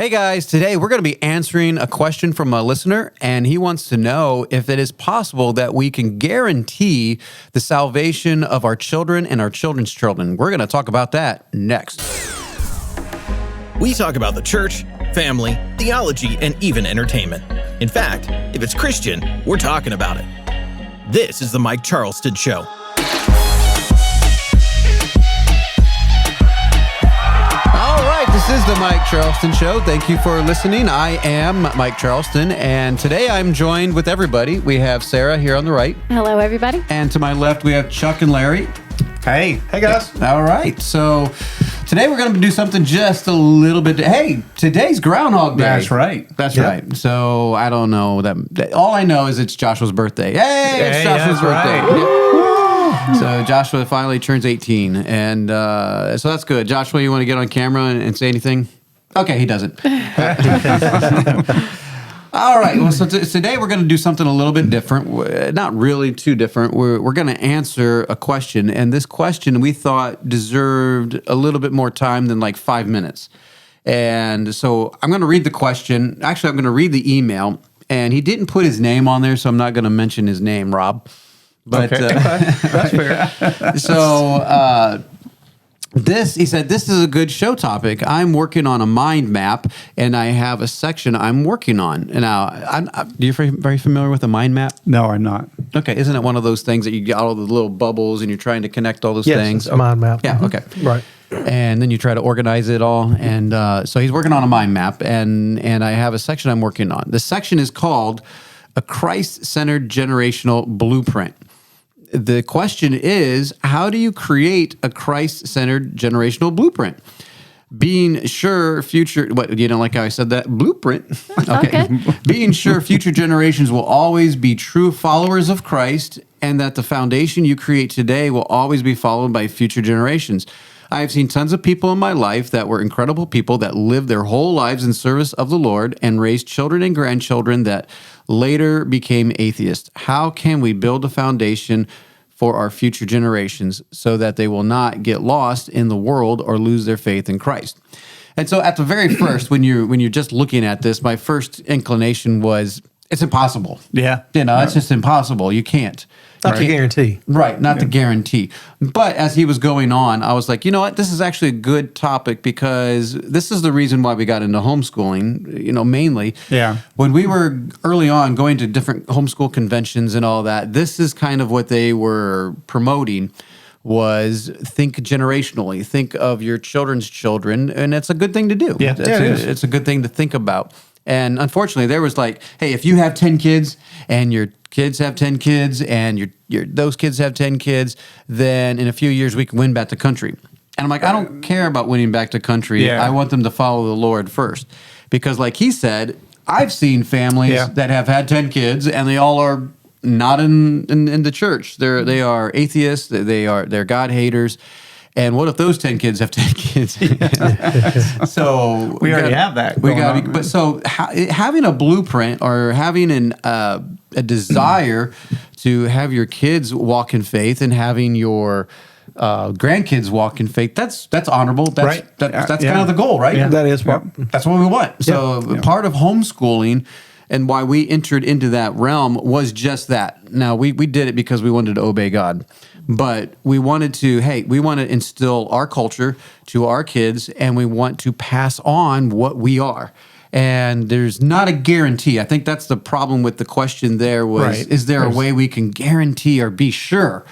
Hey guys, today we're going to be answering a question from a listener, and he wants to know if it is possible that we can guarantee the salvation of our children and our children's children. We're going to talk about that next. We talk about the church, family, theology, and even entertainment. In fact, if it's Christian, we're talking about it. This is the Mike Charleston Show. This is the Mike Charleston Show. Thank you for listening. I am Mike Charleston, and today I'm joined with everybody. We have Sarah here on the right. Hello, everybody. And to my left, we have Chuck and Larry. Hey guys. All right. So today we're going to do something just a little bit. Hey, today's Groundhog Day. That's right. That's right. So I don't know that. All I know is it's Joshua's birthday. Hey, it's Joshua's birthday. Right. So Joshua finally turns 18, and so that's good. Joshua, you want to get on camera and say anything? Okay, he doesn't. All right. Well, so today we're going to do something a little bit different. Not really too different. We're going to answer a question, and this question we thought deserved a little bit more time than like 5 minutes. And so I'm going to read the question. Actually, I'm going to read the email, and he didn't put his name on there, so I'm not going to mention his name, Rob. But okay. That's fair. So he said, this is a good show topic. I'm working on a mind map, and I have a section I'm working on. Now, are you very familiar with a mind map? No, I'm not. Okay, isn't it one of those things that you get all the little bubbles and you're trying to connect all those things? Yes, it's a mind map. Yeah, okay. Right. And then you try to organize it all. And so he's working on a mind map, and I have a section I'm working on. The section is called A Christ-Centered Generational Blueprint. The question is, how do you create a Christ-centered generational blueprint? Being sure future, what, you don't like how I said that? Blueprint. Okay. Being sure future generations will always be true followers of Christ, and that the foundation you create today will always be followed by future generations. I have seen tons of people in my life that were incredible people that lived their whole lives in service of the Lord and raised children and grandchildren that later became atheists. How can we build a foundation for our future generations so that they will not get lost in the world or lose their faith in Christ? And so at the very first, when you're just looking at this, my first inclination was, it's impossible. Yeah. It's just impossible. You can't. Not to guarantee. Right, not to guarantee. But as he was going on, I was like, you know what? This is actually a good topic because this is the reason why we got into homeschooling, mainly. Yeah. When we were early on going to different homeschool conventions and all that, this is kind of what they were promoting was think generationally. Think of your children's children, and it's a good thing to do. Yeah, it is. It's a good thing to think about. And unfortunately, there was like, hey, if you have 10 kids and your kids have 10 kids and those kids have 10 kids, then in a few years we can win back the country. And I'm like, I don't care about winning back the country. Yeah. I want them to follow the Lord first. Because like he said, I've seen families that have had 10 kids and they all are not in the church. They are atheists. They're God haters. And what if those 10 kids have 10 kids? So we already have that. But so having a blueprint or having a desire to have your kids walk in faith and having your grandkids walk in faith, that's honorable. That's kind of the goal, right? Yeah, that is that's what we want. So part of homeschooling and why we entered into that realm was just that. Now we did it because we wanted to obey God. But we wanted to instill our culture to our kids, and we want to pass on what we are. And there's not a guarantee. I think that's the problem with the question there was, is there a way we can guarantee or be sure?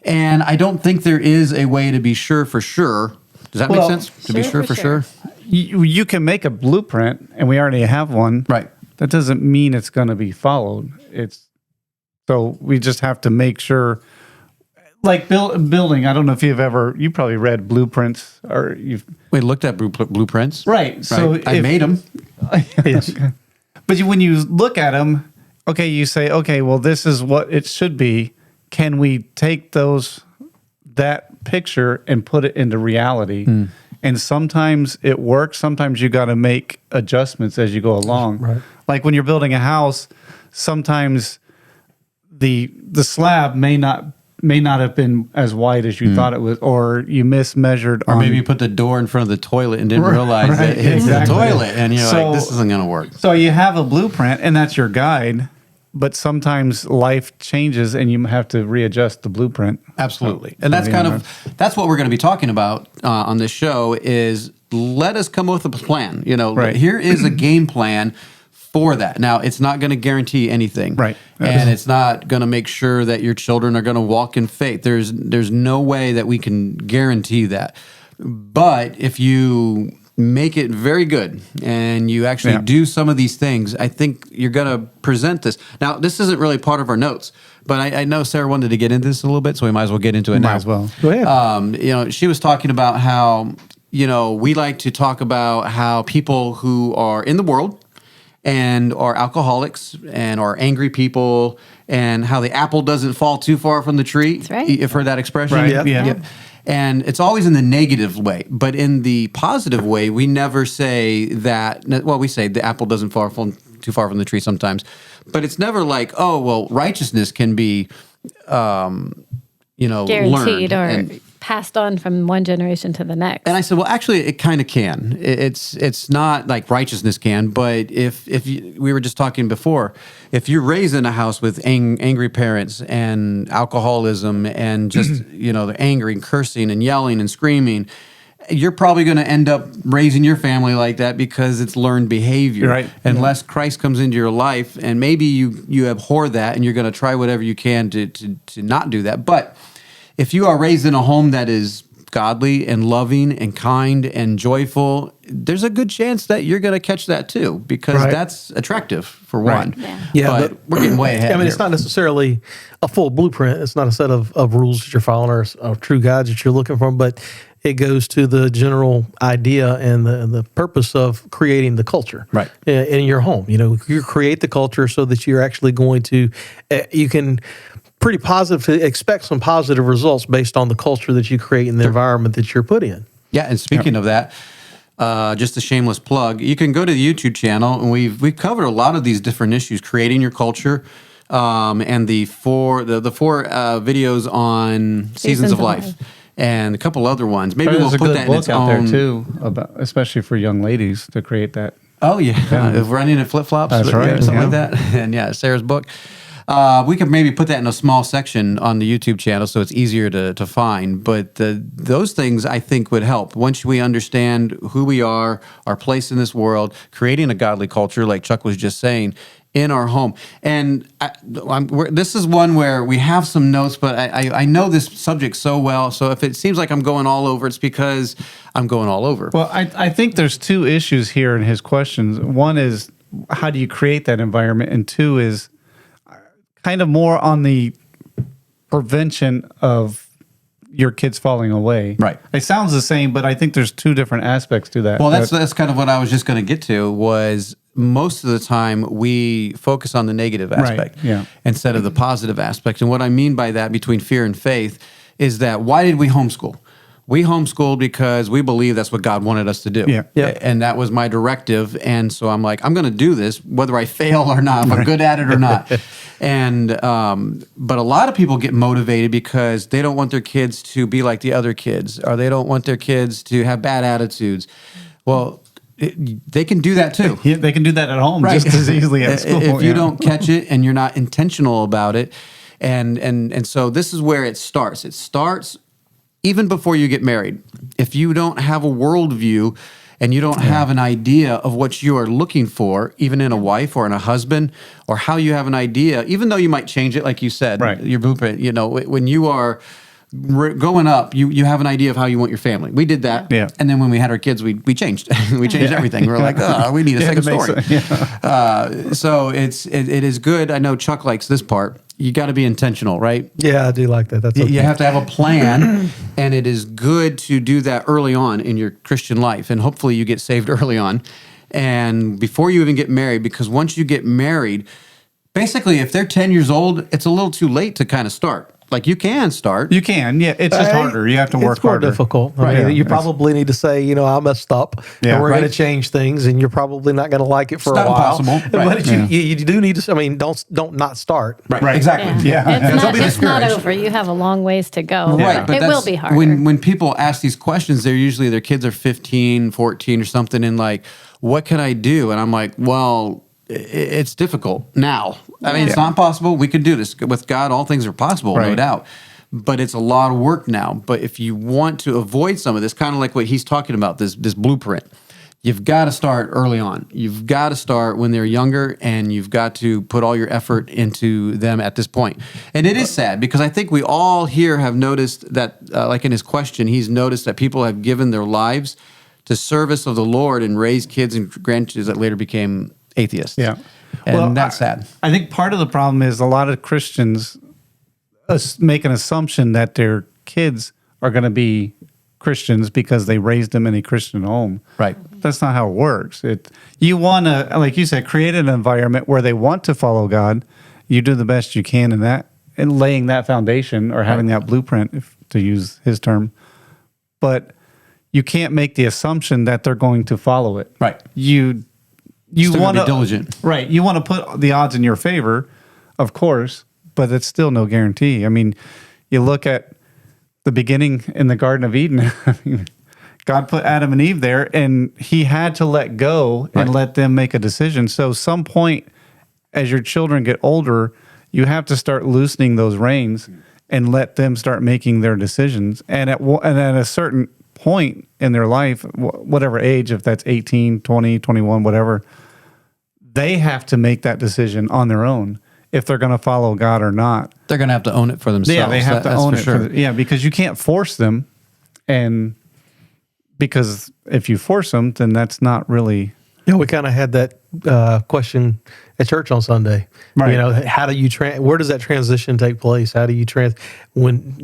And I don't think there is a way to be sure for sure. Does that make sense? To be sure for sure? You can make a blueprint, and we already have one. Right. That doesn't mean it's going to be followed. So we just have to make sure. Like building, I don't know if you probably read blueprints or We looked at blueprints. Right. So I made them. Yes. But when you look at them, okay, you say, okay, well, this is what it should be. Can we take that picture and put it into reality? And sometimes it works. Sometimes you got to make adjustments as you go along. Right. Like when you're building a house, sometimes the slab may not may not have been as wide as you thought it was, or you mismeasured. Or maybe you put the door in front of the toilet and didn't realize that it's the toilet, and you're like, this isn't going to work. So you have a blueprint, and that's your guide. But sometimes life changes, and you have to readjust the blueprint. Absolutely, and that's that's what we're going to be talking about on this show. Is let us come up with a plan. Here is a game plan for that. Now, it's not going to guarantee anything, right? And it's not going to make sure that your children are going to walk in faith. There's no way that we can guarantee that. But if you make it very good and you actually do some of these things, I think you're going to present this. Now, this isn't really part of our notes, but I know Sarah wanted to get into this a little bit, so we might as well get into it now. Might as well. Go ahead. She was talking about how, we like to talk about how people who are in the world and are alcoholics and are angry people, and how the apple doesn't fall too far from the tree. That's right. You've heard that expression? Right. Yep. And it's always in the negative way. But in the positive way, we never say that. Well, we say the apple doesn't fall too far from the tree sometimes. But it's never like, oh, well, righteousness can be, guaranteed learned or passed on from one generation to the next. And I said, well, actually, it kind of can. It's not like righteousness can, but if we were just talking before, if you're raised in a house with angry parents and alcoholism and just they're angry and cursing and yelling and screaming, you're probably going to end up raising your family like that because it's learned behavior. Right. Unless Christ comes into your life, and maybe you abhor that and you're going to try whatever you can to not do that. But if you are raised in a home that is godly and loving and kind and joyful, there's a good chance that you're going to catch that too, because that's attractive for one. But we're getting way ahead. It's not necessarily a full blueprint. It's not a set of rules that you're following or of true guides that you're looking for, but it goes to the general idea and the purpose of creating the culture in your home. You create the culture so that you're actually going to, you can pretty positive to expect some positive results based on the culture that you create and the environment that you're put in. Yeah, and speaking of that, just a shameless plug, you can go to the YouTube channel, and we've covered a lot of these different issues, creating your culture, and the four videos on Seasons of Life. And a couple other ones. Maybe we'll put that in its own. There's a good book out there too, especially for young ladies to create that. Oh yeah. Running in flip flops. That's right. Something like that. And Sarah's book. We could maybe put that in a small section on the YouTube channel so it's easier to find. But those things I think would help. Once we understand who we are, our place in this world, creating a godly culture, like Chuck was just saying, in our home. And this is one where we have some notes, but I know this subject so well. So if it seems like I'm going all over, it's because I'm going all over. Well, I think there's two issues here in his questions. One is, how do you create that environment? And two is kind of more on the prevention of your kids falling away. Right. It sounds the same, but I think there's two different aspects to that. Well, that's kind of what I was just going to get to, was most of the time we focus on the negative aspect instead of the positive aspect. And what I mean by that, between fear and faith, is that why did we homeschool? We homeschooled because we believe that's what God wanted us to do. Yeah. And that was my directive. And so I'm like, I'm going to do this, whether I fail or not, if I'm good at it or not. And but a lot of people get motivated because they don't want their kids to be like the other kids, or they don't want their kids to have bad attitudes. Well, they can do that too. Yeah, they can do that at home just as easily at school. If you don't catch it and you're not intentional about it. And so this is where it starts. It starts even before you get married. If you don't have a worldview and you don't have an idea of what you are looking for, even in a wife or in a husband, or how you have an idea, even though you might change it, like you said, your blueprint, when you are going up, you have an idea of how you want your family. We did that. Yeah. And then when we had our kids, we changed. We changed everything. We were like, we need a second story. So it is good. I know Chuck likes this part. You got to be intentional, right? Yeah, I do like that. That's okay. You have to have a plan, and it is good to do that early on in your Christian life. And hopefully you get saved early on and before you even get married, because once you get married, basically if they're 10 years old, it's a little too late to kind of start. Like you can start. You can, yeah. It's just harder. You have to work it's more harder. difficult. I Right. mean, Yeah. you probably need to say, I messed up, Yeah. and we're going Right. to change things, and you're probably not going to like it for It's a not while. impossible. But Right. you do need to. I mean, don't not start. Right. Exactly. Yeah. It's Don't be not discouraged. over. You have a long ways to go. Right, but It will that's- be harder. When people ask these questions, they're usually their kids are 15, 14 or something, and like, what can I do? And I'm like, well, it's difficult now. I mean, it's not possible. We can do this. With God, all things are possible, no Right. doubt. But it's a lot of work now. But if you want to avoid some of this, kind of like what he's talking about, this blueprint, you've got to start early on. You've got to start when they're younger, and you've got to put all your effort into them at this point. And it is sad because I think we all here have noticed that, like in his question, he's noticed that people have given their lives to service of the Lord and raised kids and grandkids that later became atheists. Yeah. And that's sad. I think part of the problem is a lot of Christians make an assumption that their kids are going to be Christians because they raised them in a Christian home. Right. That's not how it works. You want to, like you said, create an environment where they want to follow God. You do the best you can in that, and laying that foundation or having that blueprint, if, to use his term. But you can't make the assumption that they're going to follow it. Right. You Still gotta want be diligent. Right. You want to put the odds in your favor, of course, but it's still no guarantee. I mean, you look at the beginning in the Garden of Eden. God put Adam and Eve there, and he had to let go and let them make a decision. So some point as your children get older, you have to start loosening those reins and let them start making their decisions. And at a certain point in their life, whatever age, if that's 18, 20, 21, whatever, they have to make that decision on their own if they're going to follow God or not. They're going to have to own it for themselves. Yeah, they have to That's own for it. sure. Because you can't force them. And because if you force them, then that's not really... We kind of had that question at church on Sunday. Right. How do you where does that transition take place? How do you when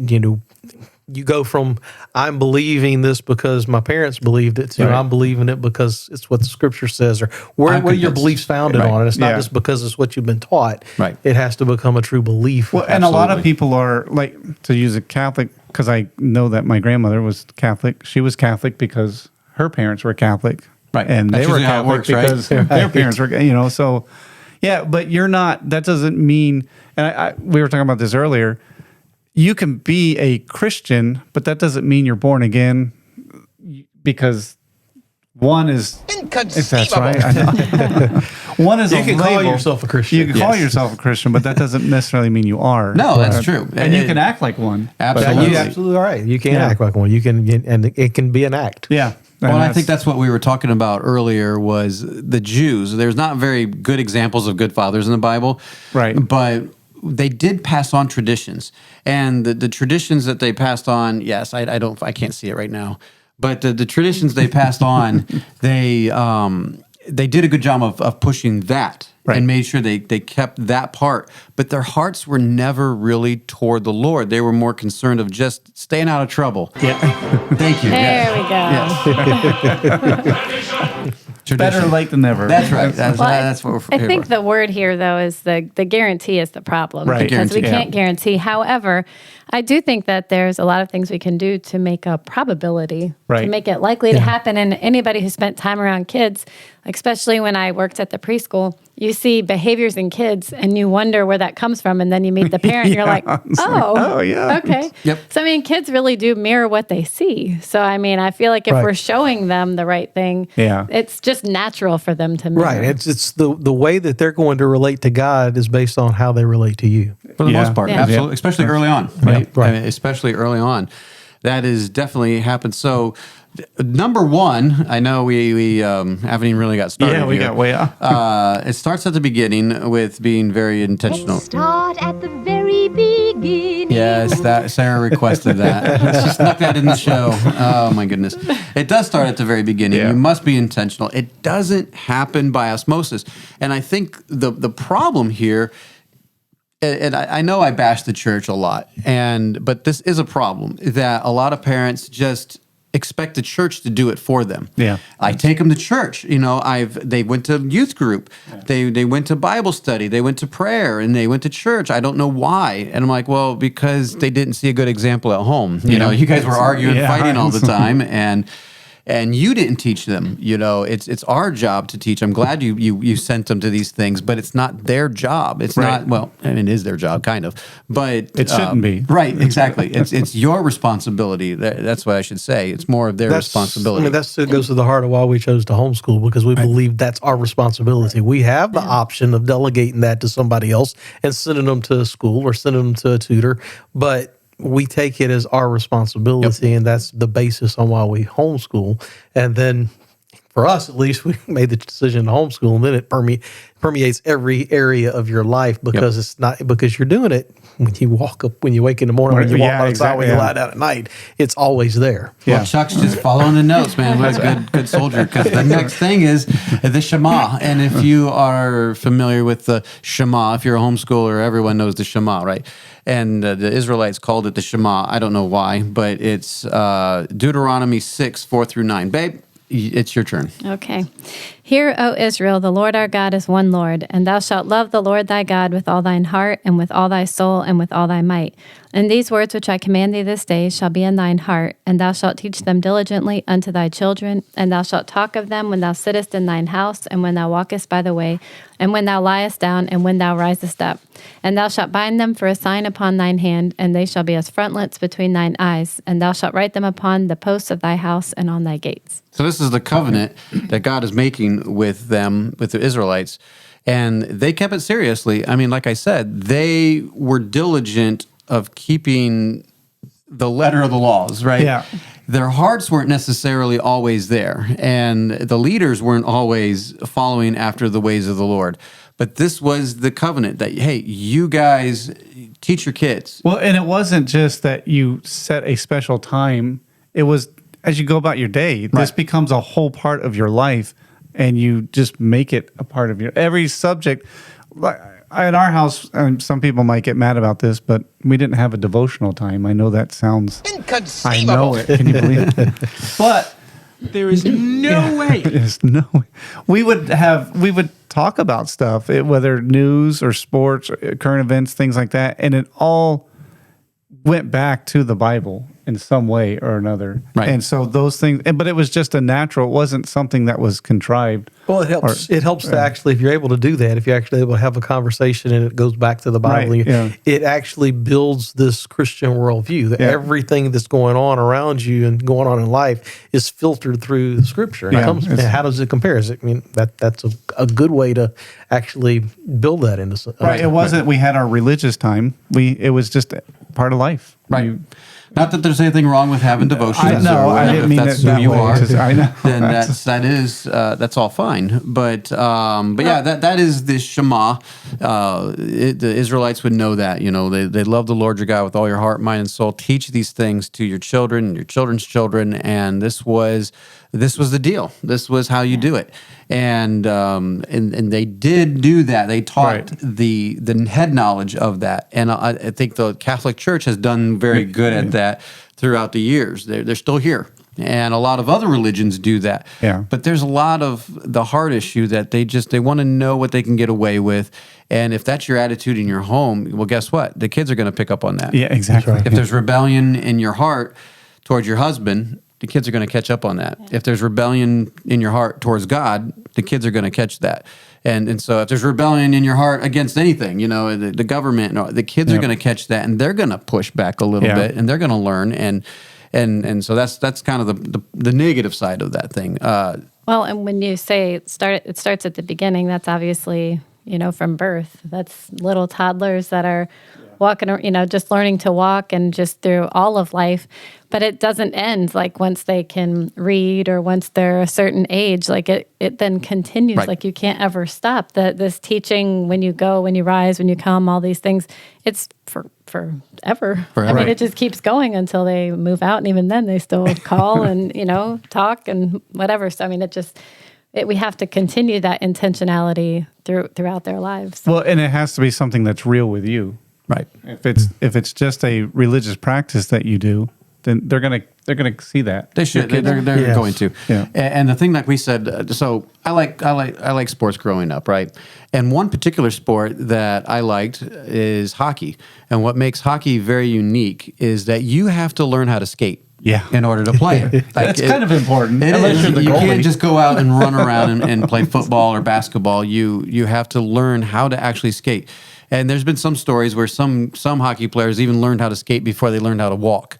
you go from I'm believing this because my parents believed it to Right. I'm believing it because it's what the scripture says, or where are your beliefs founded Right. on? And it's not Yeah. just because it's what you've been taught. Right. It has to become a true belief. Well, and a lot of Absolutely. people are, like, to use a Catholic, because I know that my grandmother was Catholic. She was Catholic because her parents were Catholic. Right. And That's they were usually how it Catholic works, right? because their parents were, so, yeah, but you're not, that doesn't mean, and we were talking about this earlier, you can be a Christian, but that doesn't mean you're born again, because one is... That's right. I know. One is You a can call label. yourself a Christian. You can call Yes. yourself a Christian, but that doesn't necessarily mean you are. No, that's true. And you can act like one. Absolutely. You're absolutely right. You can Yeah. act like one. You can, and it can be an act. Yeah. Well, and I think that's what we were talking about earlier was the Jews. There's not very good examples of good fathers in the Bible. Right. But they did pass on traditions. And the traditions that they passed on, yes, I can't see it right now. But the traditions they passed on, they did a good job of pushing that. Right. And made sure they kept that part. But their hearts were never really toward the Lord. They were more concerned of just staying out of trouble. Yeah. Thank you. There Yes. we go. Yes. Better Tradition. late than never. That's right. That's what we're I here think for. the word here, though, is the guarantee is the problem. Right. Because we Guarantee, can't guarantee. However, I do think that there's a lot of things we can do to make a probability, Right. to make it likely to happen. And anybody who spent time around kids, like especially when I worked at the preschool, you see behaviors in kids and you wonder where that comes from. And then you meet the parent and you're like, oh, yeah. okay. Yep. So, I mean, kids really do mirror what they see. So, I mean, I feel like if Right. we're showing them the right thing, Yeah. it's just natural for them to mirror. Right. It's the way that they're going to relate to God is based on how they relate to you. For the Yeah. most part, Yeah. absolutely, especially early on, right? Right. I mean, especially early on, that is definitely happened. So, number one, I know we haven't even really got started. Yeah, we here. got way off. It starts at the beginning with being very intentional. Start at the very beginning. Yes, that Sarah requested that. She snuck that in the show. Oh my goodness! It does start at the very beginning. Yeah. You must be intentional. It doesn't happen by osmosis, and I think the problem here. And I know I bash the church a lot, but this is a problem that a lot of parents just expect the church to do it for them. Yeah. I take them to church. They went to youth group. Yeah. They went to Bible study. They went to prayer, and they went to church. I don't know why. And I'm like, well, because they didn't see a good example at home. You guys were arguing, fighting all the time, and you didn't teach them. It's our job to teach. I'm glad you sent them to these things, but it's not their job. It's not. Well, I mean, it is their job, kind of, but it shouldn't be. Right? Exactly. It's your responsibility. That's what I should say. It's more of their responsibility. I mean, it goes to the heart of why we chose to homeschool, because we believe that's our responsibility. We have the option of delegating that to somebody else and sending them to a school or sending them to a tutor, but we take it as our responsibility, and that's the basis on why we homeschool. And then, for us at least, we made the decision to homeschool, and then it permeates every area of your life, because it's not because you're doing it when you walk up, when you wake in the morning, when you walk outside, when you lie down at night. It's always there. Well, Chuck's just following the notes, man. That's a good soldier. Because the next thing is the Shema. And if you are familiar with the Shema, if you're a homeschooler, everyone knows the Shema, right? And the Israelites called it the Shema. I don't know why, but it's Deuteronomy 6, 4 through 9. Babe, it's your turn. Okay. Hear, O Israel, the Lord our God is one Lord, and thou shalt love the Lord thy God with all thine heart, and with all thy soul, and with all thy might. And these words which I command thee this day shall be in thine heart, and thou shalt teach them diligently unto thy children, and thou shalt talk of them when thou sittest in thine house, and when thou walkest by the way, and when thou liest down, and when thou risest up. And thou shalt bind them for a sign upon thine hand, and they shall be as frontlets between thine eyes, and thou shalt write them upon the posts of thy house and on thy gates. So this is the covenant that God is making with them, with the Israelites, and they kept it seriously. I mean, like I said, they were diligent of keeping the letter of the laws, right? Yeah. Their hearts weren't necessarily always there, and the leaders weren't always following after the ways of the Lord. But this was the covenant that, hey, you guys teach your kids. Well, and it wasn't just that you set a special time. It was as you go about your day, this becomes a whole part of your life, and you just make it a part of your every subject. In our house, some people might get mad about this, but we didn't have a devotional time. I know that sounds inconceivable. I know it. Can you believe it? But there is no way. There's no way. We would talk about stuff, whether news or sports, or current events, things like that, and it all went back to the Bible in some way or another. Right. And so those things, but it was just a natural. It wasn't something that was contrived. Well, it helps. It helps to actually, if you're able to do that, if you're actually able to have a conversation and it goes back to the Bible, it actually builds this Christian worldview that everything that's going on around you and going on in life is filtered through the Scripture. And how does it compare? I mean, that's a good way to actually build that into something. Right. It wasn't. We had our religious time. It was just part of life. Right. Not that there's anything wrong with having devotions. I didn't mean that's it that who you way. are. I know. Then that's all fine. But yeah, that is the Shema. The Israelites would know that. They love the Lord your God with all your heart, mind, and soul. Teach these things to your children and your children's children. And this was the deal. This was how you do it. And they did do that. They taught the head knowledge of that. And I think the Catholic Church has done very good at that throughout the years. They're still here. And a lot of other religions do that. Yeah. But there's a lot of the heart issue that they want to know what they can get away with. And if that's your attitude in your home, well, guess what? The kids are going to pick up on that. Yeah, exactly. If there's rebellion in your heart towards your husband, the kids are going to catch up on that. If there's rebellion in your heart towards God, the kids are going to catch that. And so if there's rebellion in your heart against anything, the government, the kids are going to catch that, and they're going to push back a little bit, and they're going to learn. And so that's kind of the negative side of that thing. Well, and when you say it starts at the beginning, that's obviously, from birth. That's little toddlers that are walking, just learning to walk and just through all of life. But it doesn't end like once they can read or once they're a certain age, like it then continues. Right. Like you can't ever stop. This teaching, when you go, when you rise, when you come, all these things, it's forever. I mean, it just keeps going until they move out. And even then they still call and, talk and whatever. So, I mean, we have to continue that intentionality throughout their lives. Well, and it has to be something that's real with you. Right. If it's just a religious practice that you do, then they're gonna see that. They should. They're Yes. going to. Yeah. And the thing, like we said, so I like sports growing up, right? And one particular sport that I liked is hockey. And what makes hockey very unique is that you have to learn how to skate. Yeah. In order to play it. That's kind of important. It unless is. you're the You goalie. can't just go out and run around and play football or basketball. You have to learn how to actually skate. And there's been some stories where some hockey players even learned how to skate before they learned how to walk.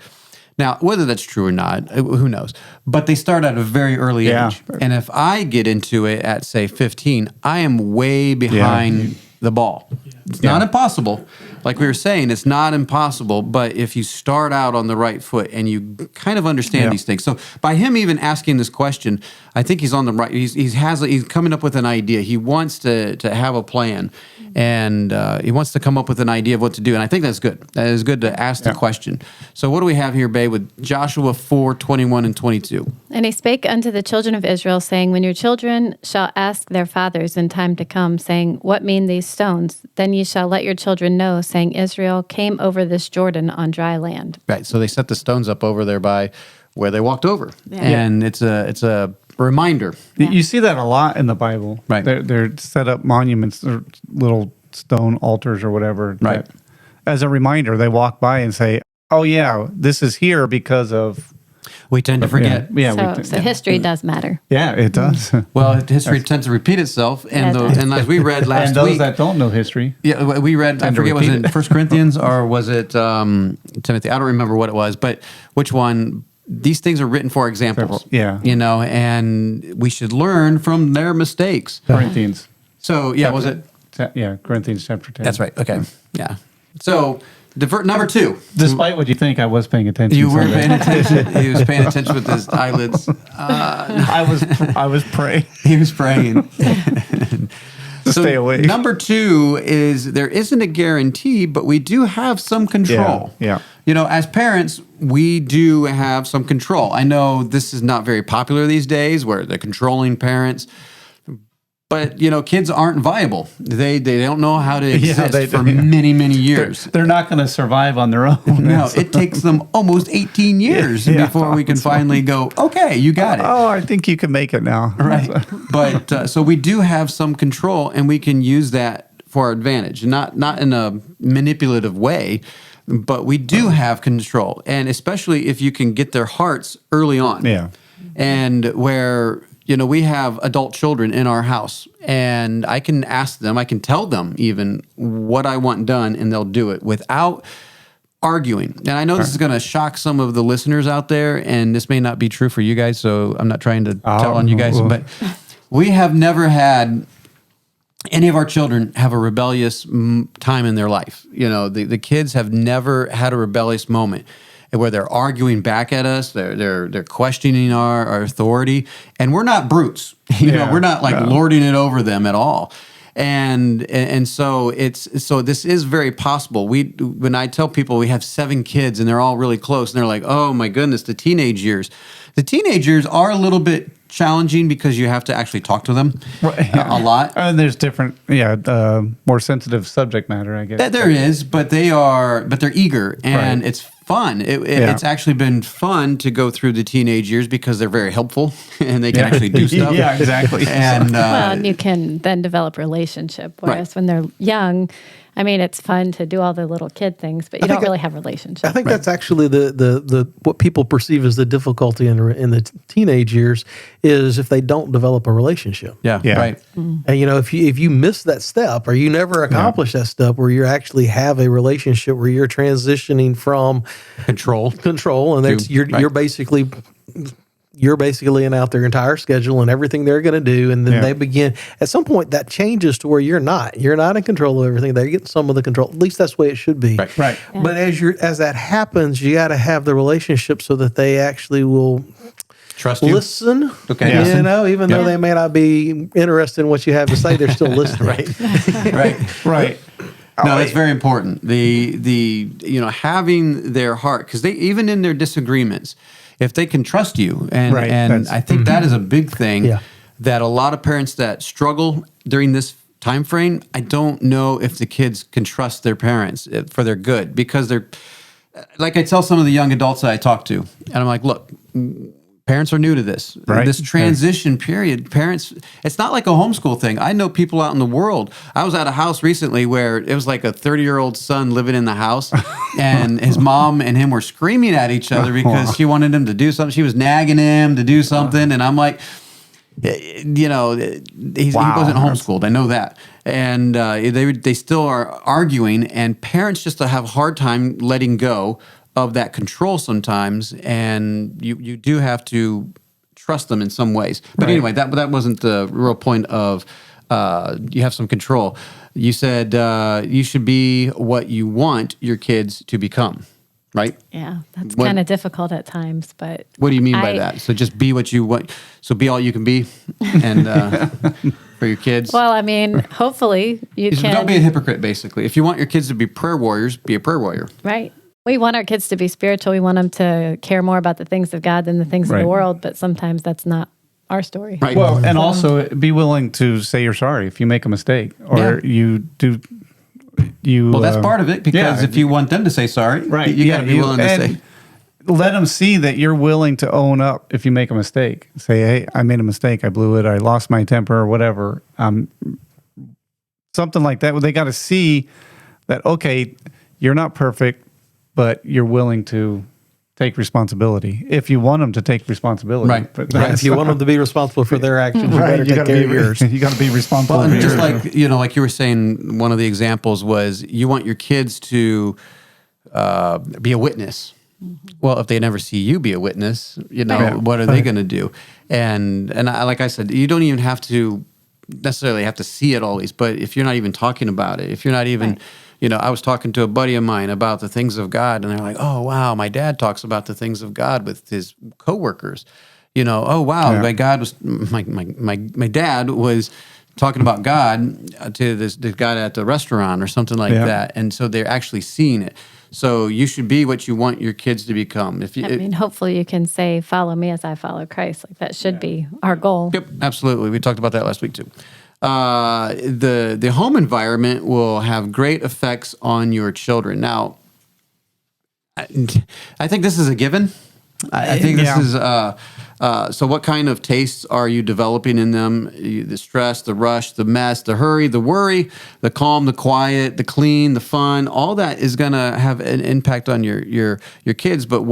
Now, whether that's true or not, who knows? But they start at a very early age. And if I get into it at, say, 15, I am way behind the ball. It's not impossible. Like we were saying, it's not impossible, but if you start out on the right foot and you kind of understand these things. So by him even asking this question, I think he's on the right. He's coming up with an idea. He wants to have a plan, and he wants to come up with an idea of what to do. And I think that's good. That is good to ask the question. So what do we have here, babe, with Joshua 4:21 and 22? And he spake unto the children of Israel, saying, When your children shall ask their fathers in time to come, saying, What mean these stones? Then ye shall let your children know, saying, Israel came over this Jordan on dry land. Right. So they set the stones up over there by where they walked over. Yeah. And it's a reminder. You see that a lot in the Bible. Right. They're set up monuments or little stone altars or whatever. Right. that, as a reminder, they walk by and say, "Oh yeah, this is here because of." We tend to forget. Yeah. So history does matter. Yeah, it does. Well, history tends to repeat itself, and It does. and as we read last and those week, that don't know history. yeah, we read. I tend to forget, was repeat it 1 Corinthians or was it Timothy? I don't remember what it was, but which one? These things are written for examples. Yeah. you know, and we should learn from their mistakes. Corinthians. So yeah, was it? Corinthians chapter 10. That's right. Okay, yeah. So number 2. Despite what you think, I was paying attention. You were Sunday. paying attention. He was paying attention with his eyelids. I was praying. He was praying. Stay awake. Number 2 is there isn't a guarantee, but we do have some control. Yeah. You know, as parents, we do have some control. I know this is not very popular these days where they're controlling parents. But, you know, kids aren't viable. They don't know how to exist for many, many years. They're not going to survive on their own. No, it takes them almost 18 years before we can finally go, okay, you got it. Oh, I think you can make it now. Right. But so we do have some control, and we can use that for our advantage, not in a manipulative way, but we do have control. And especially if you can get their hearts early on. Yeah. And where, you know, we have adult children in our house, and I can ask them, I can tell them even what I want done, and they'll do it without arguing. And I know this is going to shock some of the listeners out there, and this may not be true for you guys, so I'm not trying to tell on you guys, but we have never had any of our children have a rebellious time in their life. You know, the kids have never had a rebellious moment where they're arguing back at us, they're questioning our authority, and we're not brutes. You know, we're not like lording it over them at all. And so this is very possible. When I tell people we have 7 kids and they're all really close, and they're like, oh my goodness, the teenage years. The teenage years are a little bit challenging because you have to actually talk to them a lot. And there's different, more sensitive subject matter, I guess. There is, but they're eager, and it's fun. It's actually been fun to go through the teenage years because they're very helpful and they can actually do stuff. Yeah, exactly. And Well, you can then develop relationship. Whereas when they're young, I mean, it's fun to do all the little kid things, but you don't really have relationship. I think that's actually the what people perceive as the difficulty in the teenage years is if they don't develop a relationship. Yeah. Right. And you know, if you miss that step or you never accomplish that step where you actually have a relationship where you're transitioning from control, and that's you're basically laying out their entire schedule and everything they're going to do, and then they begin. At some point, that changes to where you're not in control of everything. They get some of the control. At least that's the way it should be. Right. Yeah. But as that happens, you got to have the relationship so that they actually will Trust you. listen. Okay. You Listen. know, even though they may not be interested in what you have to say, they're still listening. Right. No, that's very important. The having their heart, because they even in their disagreements, if they can trust you, and I think that is a big thing that a lot of parents that struggle during this time frame, I don't know if the kids can trust their parents for their good, because like I tell some of the young adults that I talk to, and I'm like, look, parents are new to this. Right. This transition period, parents, it's not like a homeschool thing. I know people out in the world. I was at a house recently where it was like a 30-year-old son living in the house, and his mom and him were screaming at each other because she wanted him to do something. She was nagging him to do something, and I'm like, you know, he wasn't homeschooled. I know that. And they still are arguing, and parents just have a hard time letting go of that control sometimes, and you do have to trust them in some ways. But anyway, that wasn't the real point of you have some control. You said you should be what you want your kids to become, right? Yeah, that's kind of difficult at times, but... What do you mean by that? So just be what you want. So be all you can be, and for your kids. Well, I mean, hopefully you can... Don't be a hypocrite, basically. If you want your kids to be prayer warriors, be a prayer warrior. Right. We want our kids to be spiritual. We want them to care more about the things of God than the things of the world, but sometimes that's not our story. Right. Well, and also be willing to say you're sorry if you make a mistake or you do. Well, that's part of it, because if you want them to say sorry, you got to be willing to say. Let them see that you're willing to own up if you make a mistake. Say, hey, I made a mistake. I blew it. I lost my temper or whatever. Something like that. They got to see that, okay, you're not perfect, but you're willing to take responsibility if you want them to take responsibility. Right. But If you want them to be responsible for their actions, you better take care of yours. You got to be responsible. Well, for just yours. like like you were saying, one of the examples was you want your kids to be a witness. Well, if they never see you be a witness, what are they going to do? And like I said, you don't even have to necessarily have to see it always, but if you're not even talking about it, if you're not even, I was talking to a buddy of mine about the things of God, and they're like, oh, wow, my dad talks about the things of God with his coworkers. Oh, wow, my dad was talking about God to this guy at the restaurant or something like that, and so they're actually seeing it. So you should be what you want your kids to become. Hopefully you can say, follow me as I follow Christ. Like that should be our goal. Yep, absolutely. We talked about that last week too. The home environment will have great effects on your children. Now, I think this is a given. I think this is... so what kind of tastes are you developing in them? The stress, the rush, the mess, the hurry, the worry, the calm, the quiet, the clean, the fun, all that is going to have an impact on your kids. But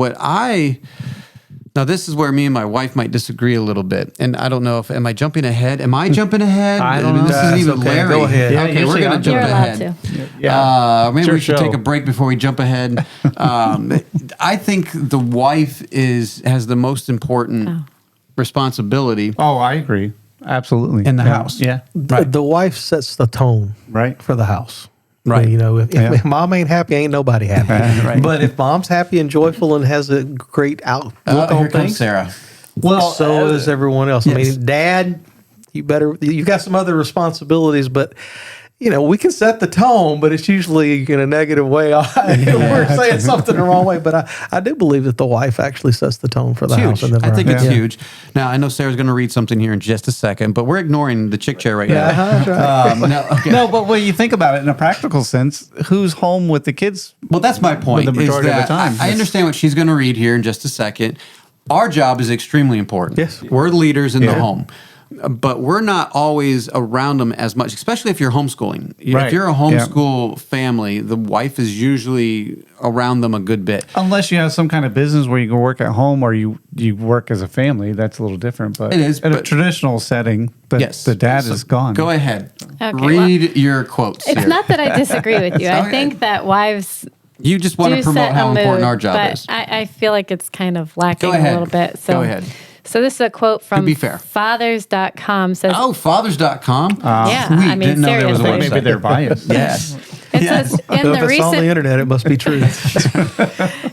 now this is where me and my wife might disagree a little bit. And I don't know am I jumping ahead? Am I jumping ahead? I don't know. This isn't even okay. Larry. Go ahead. Yeah, Okay, we're going to jump You're allowed ahead. to. Maybe we should show. take a break before we jump ahead. I think the wife has the most important responsibility Oh, I agree. Absolutely. in the house. Yeah. The wife sets the tone for the house. Right. If mom ain't happy, ain't nobody happy. But if mom's happy and joyful and has a great outlook Here on comes things, Sarah. well, so is everyone else. Yes. I mean, Dad, you've got some other responsibilities, but we can set the tone, but it's usually in a negative way. We're saying something the wrong way, but I do believe that the wife actually sets the tone for the house. Huge. I think it's huge. Now, I know Sarah's going to read something here in just a second, but we're ignoring the chick chair right now. That's right. No, but when you think about it in a practical sense, who's home with the kids? Well, that's my point. The majority is that of the time. I understand what she's going to read here in just a second. Our job is extremely important. Yes. We're the leaders in the home. But we're not always around them as much, especially if you're homeschooling. Right. If you're a homeschool family, the wife is usually around them a good bit. Unless you have some kind of business where you can work at home or you work as a family, that's a little different. But It is, in a but- traditional setting, the dad is gone. Go ahead. Okay, Read your quotes It's here. not that I disagree with you. I Okay. think that wives You just want do to promote set how a mood, important our job but is. I feel like it's kind of lacking Go ahead. a little bit. So Go ahead. So this is a quote from be fair. fathers.com says, Oh, fathers.com. Yeah, Sweet. I mean, Didn't know there was a seriously. website. Maybe they're biased. Yes. it says in So the if it's on the recent internet, it must be true.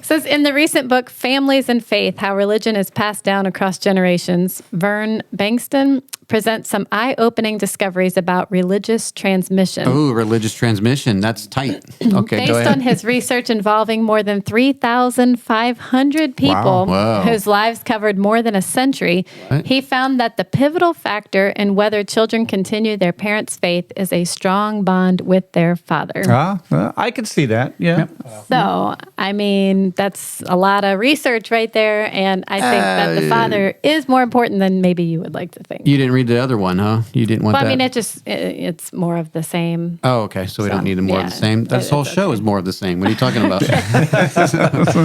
says in the recent book Families and Faith: How Religion is Passed Down Across Generations, Vern Bankston presents some eye-opening discoveries about religious transmission. Oh, religious transmission. That's tight. Okay, Based go ahead. on his research involving more than 3,500 people Wow. whose lives covered more than a century, he found that the pivotal factor in whether children continue their parents' faith is a strong bond with their father. I could see that. Yeah. So, I mean, that's a lot of research right there. And I think that the father is more important than maybe you would like to think. You didn't read the other one, huh? You didn't want Well, that? I mean, it's more of the same. Oh, okay. So we don't need more of the same. This whole show is more of the same. What are you talking about?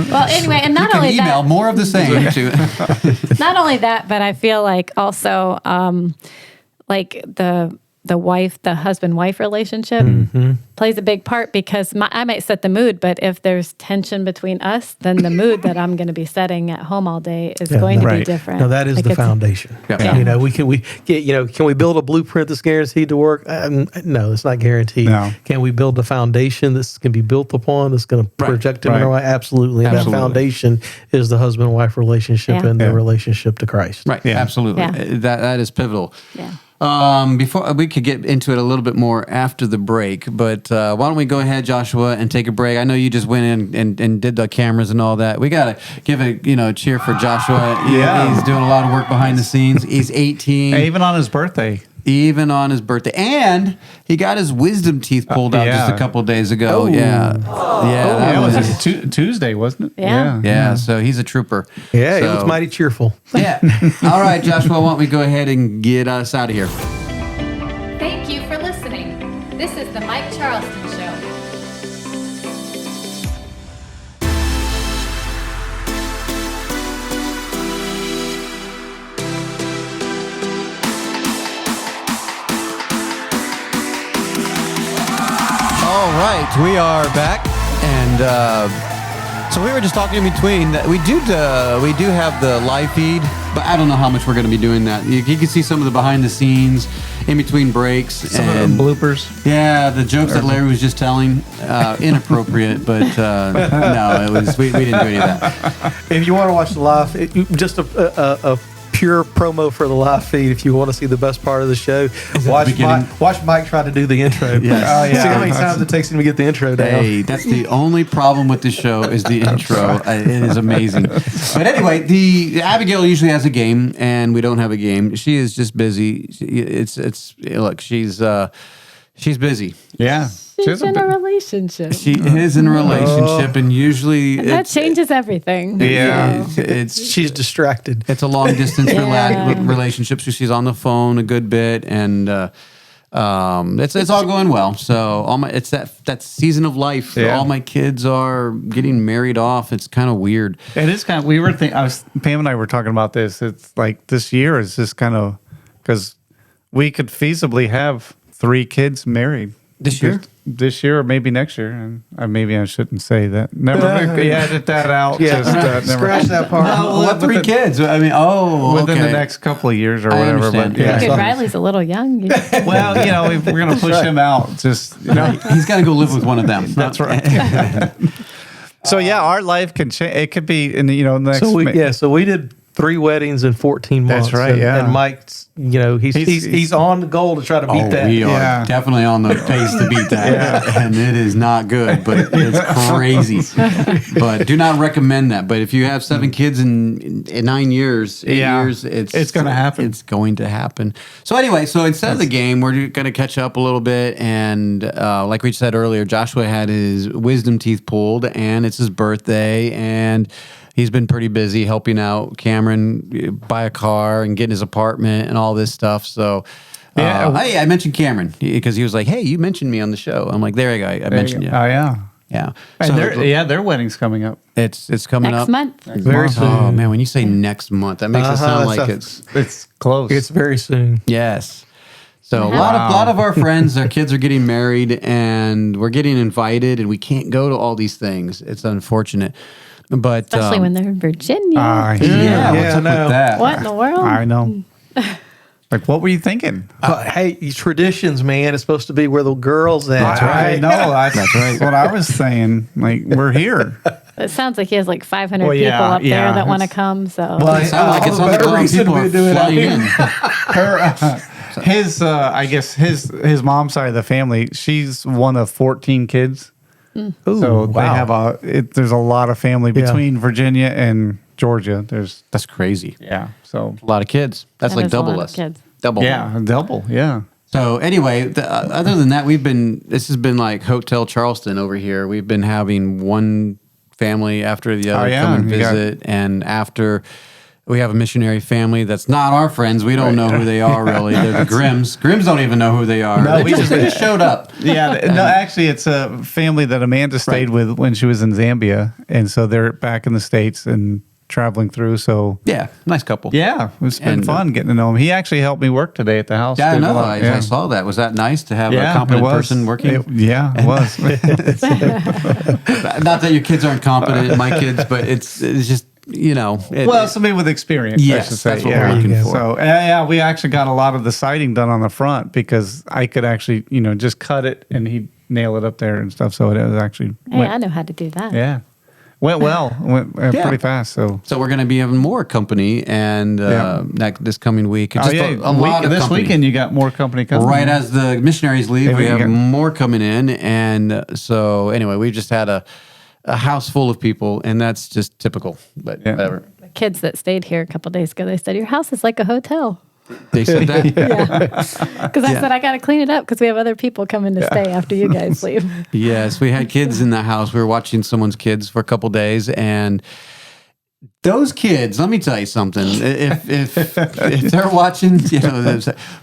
Well, anyway, and not You can only email that, more of the same. To, not only that, but I feel like also like the husband-wife relationship plays a big part because I might set the mood, but if there's tension between us, then the mood that I'm going to be setting at home all day is going to be different. No, that is the foundation. Yeah. You know, can we build a blueprint that's guaranteed to work? No, it's not guaranteed. No. Can we build a foundation that can be built upon that's going to project it in our way? Absolutely. And that foundation is the husband-wife relationship and the relationship to Christ. right. Yeah. Absolutely. Yeah. That is pivotal. Yeah. Before we could get into it a little bit more after the break, but why don't we go ahead, Joshua, and take a break? I know you just went in and did the cameras and all that. We gotta give a cheer for Joshua. He's doing a lot of work behind the scenes. He's 18, Even on his birthday. and he got his wisdom teeth pulled out just a couple days ago. That was was Tuesday, wasn't it? Yeah. So he's a trooper. Yeah, it So- was mighty cheerful. Yeah. All right, Joshua, why don't we go ahead and get us out of here? Thank you for listening. This is the Mike Charleston Show. All right, we are back, and so we were just talking in between that we do have the live feed, but I don't know how much we're going to be doing that. You can see some of the behind the scenes in between breaks, Some of the bloopers. Yeah, the jokes that Larry was just telling, inappropriate, but no, it was we didn't do any of that. If you want to watch the live, just a pure promo for the live feed. If you want to see the best part of the show, watch Mike try to do the intro. Yes. See how many times it takes him to get the intro down. Hey, that's the only problem with the show is the intro. It is amazing. But anyway, the Abigail usually has a game, and we don't have a game. She is just busy. She's busy. Yeah. She's in a relationship. She is in a relationship, and usually And that changes everything. Yeah. She's distracted. It's a long distance Yeah. relationship, so she's on the phone a good bit, and it's all going well. So it's that season of life. Yeah. All my kids are getting married off. It's kind of weird. It is kind of, Pam and I were talking about this. It's like this year is just kind of, because we could feasibly have 3 kids married. This year? This year or maybe next year. And maybe I shouldn't say that. Never edit that out. Yeah, Just, never. scratch that part. We'll have 3 kids. I mean, Within the okay. next couple of years or I whatever. understand. But yeah. Good, Riley's a little young. Well, we're going to push him out. Just, He's got to go live with one of them. That's right. So yeah, our life can change. It could be in the next. So we did 3 weddings in 14 months. That's right, yeah. And Mike's, he's on the goal to try to beat that. We are Yeah. definitely on the pace to beat that. And it is not good, but it's crazy. But do not recommend that. But if you have 7 kids in 9 years, 8 years, It's gonna happen. It's going to happen. So anyway, instead of the game, we're going to catch up a little bit. And like we said earlier, Joshua had his wisdom teeth pulled, and it's his birthday, and he's been pretty busy helping out Cameron buy a car and getting his apartment and all this stuff. So, I mentioned Cameron because he was like, "Hey, you mentioned me on the show." I'm like, "There you go. I mentioned you." Oh yeah. Yeah. And So their wedding's coming up. it's coming Next up month. Very soon. Oh man, when you say next month, that makes it sound like It's close. It's very soon. yes. So a lot of our friends, their kids are getting married, and we're getting invited, and we can't go to all these things. It's unfortunate. But Especially when they're in Virginia. what's up with that? What in the world? I know. Like, what were you thinking? Hey, traditions, man. It's supposed to be where the girls at. I know. That's right. What I was saying. Like, we're here. It sounds like he has like 500 Well, people yeah, up there yeah. that want to come. So It sounds like a lot of people are flying in. I guess his mom's side of the family. She's one of 14 kids. Ooh, So they wow. have there's a lot of family between Virginia and Georgia. That's crazy. So A lot of kids. That's That like is a double lot of us. kids. Double. double. Yeah. So anyway, other than that, this has been like Hotel Charleston over here. We've been having one family after the other come and visit, and after we have a missionary family that's not our friends. We don't know who they are really. They're the Grimms. Grimms don't even know who they are. No, they just showed up. Yeah, no, actually, it's a family that Amanda stayed with when she was in Zambia, and so they're back in the States and traveling through. So yeah, nice couple. Yeah, it's been fun getting to know him. He actually helped me work today at the house. Yeah, I know. I saw that. Was that nice to have a competent person working? It was. Not that your kids aren't competent, my kids, but it's just, somebody with experience. Yes, I should say. that's what we're looking for. So we actually got a lot of the siding done on the front because I could actually, just cut it and he'd nail it up there and stuff. So it was actually. I know how to do that. Yeah. Went well. Went pretty fast. So we're going to be having more company, and this coming week. Just a lot of this company. weekend, you got more company coming. Right as the missionaries leave, we have more coming in, and so anyway, we just had a house full of people, and that's just typical. But whatever. The kids that stayed here a couple of days ago, they said your house is like a hotel. They said that? Because I said, I got to clean it up because we have other people coming to stay after you guys leave. Yes, we had kids in the house. We were watching someone's kids for a couple days, and those kids, let me tell you something. If they're watching,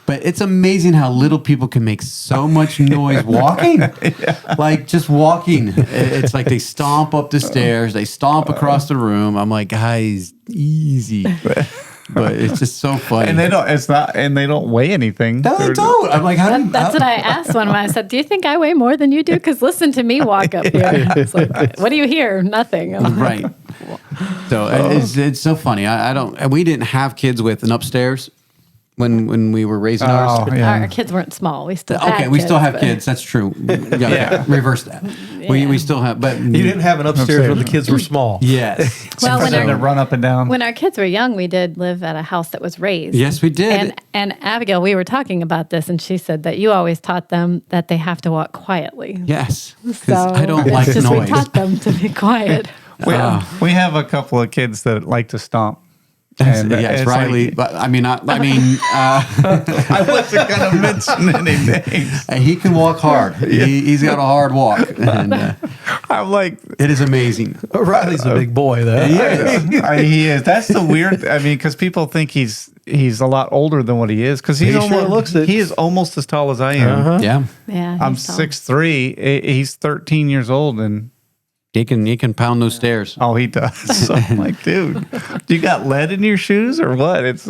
but it's amazing how little people can make so much noise walking. Like just walking. It's like they stomp up the stairs, they stomp across the room. I'm like, guys, easy. But it's just so funny. And they don't weigh anything. No, they don't. I'm like, that's what I asked one of them. I said, do you think I weigh more than you do? Because listen to me walk up here. It's like, what do you hear? Nothing. Right. So it's so funny. We didn't have kids with an upstairs when we were raising ours. Our kids weren't small. We still had we still have kids. That's true. Reverse that. Yeah. We still have, but you didn't have an upstairs when the kids were small. Yes. Well, when they run up and down. When our kids were young, we did live at a house that was raised. Yes, we did. And Abigail, we were talking about this, and she said that you always taught them that they have to walk quietly. Yes, because I don't like noise. We taught them to be quiet. We have a couple of kids that like to stomp. And, it's Riley. Like, I wasn't going to mention any names. He can walk hard. He's got a hard walk. And, I'm like, it is amazing. Riley's a big boy, though. He is. That's the weird. Because people think he's a lot older than what he is. Because he is almost as tall as I am. Uh-huh. Yeah. I'm 6'3". He's 13 years old, and he can pound those stairs. Oh, he does. So I'm like, dude, you got lead in your shoes or what?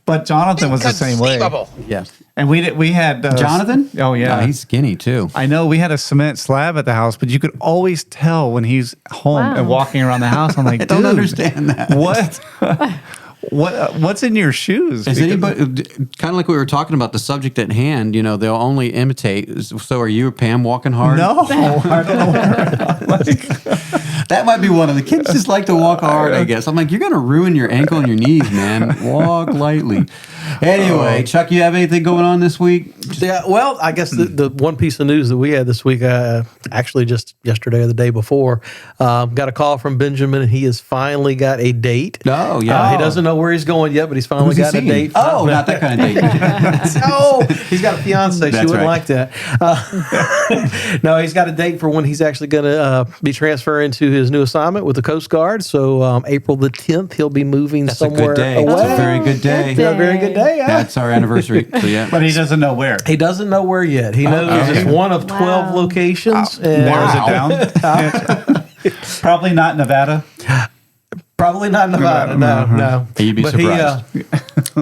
But Jonathan was the same way. Yes. And we had Jonathan. Oh yeah, he's skinny too. I know. We had a cement slab at the house, but you could always tell when he's home and walking around the house. I'm like, I don't understand that. What? What's in your shoes? Is anybody kind of like we were talking about the subject at hand? They'll only imitate. So are you or Pam walking hard? No, I don't know. That might be one of the kids just like to walk hard. I guess I'm like, you're gonna ruin your ankle and your knees, man. Walk lightly. Anyway, Chuck, you have anything going on this week? Yeah, well, I guess the one piece of news that we had this week, actually just yesterday or the day before, got a call from Benjamin. He has finally got a date. Oh, yeah. He doesn't know where he's going yet, but he's finally got a date. Oh, not that kind of date. No, he's got a fiance. She wouldn't like that. No, he's got a date for when he's actually going to be transferring to his new assignment with the Coast Guard. So April the 10th, he'll be moving somewhere away. That's a very good day. A very good day. That's our anniversary. So, yeah. But he doesn't know where. He doesn't know where yet. He knows it's one of 12 locations. Narrows it down. Probably not Nevada. Probably not Nevada. No. You'd be surprised.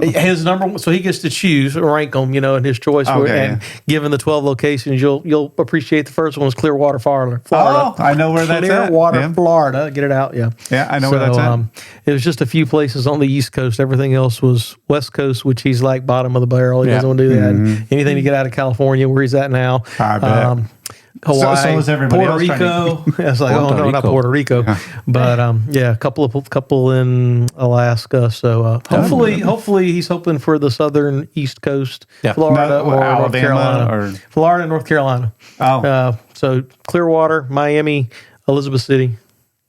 His number one, so he gets to choose, rank them, and his choice. And given the 12 locations, you'll appreciate the first one is Clearwater, Florida. Oh, I know where that's at. Clearwater, Florida. Get it out, yeah. Yeah, I know where that's at. It was just a few places on the East Coast. Everything else was West Coast, which he's like bottom of the barrel. He doesn't want to do that. Anything to get out of California, where he's at now. I bet. Hawaii, so is everybody Puerto else Rico. It's like, not Puerto Rico, but a couple in Alaska. So hopefully he's hoping for the southern East Coast, Florida or Alabama North Carolina, Florida and North Carolina. So Clearwater, Miami, Elizabeth City,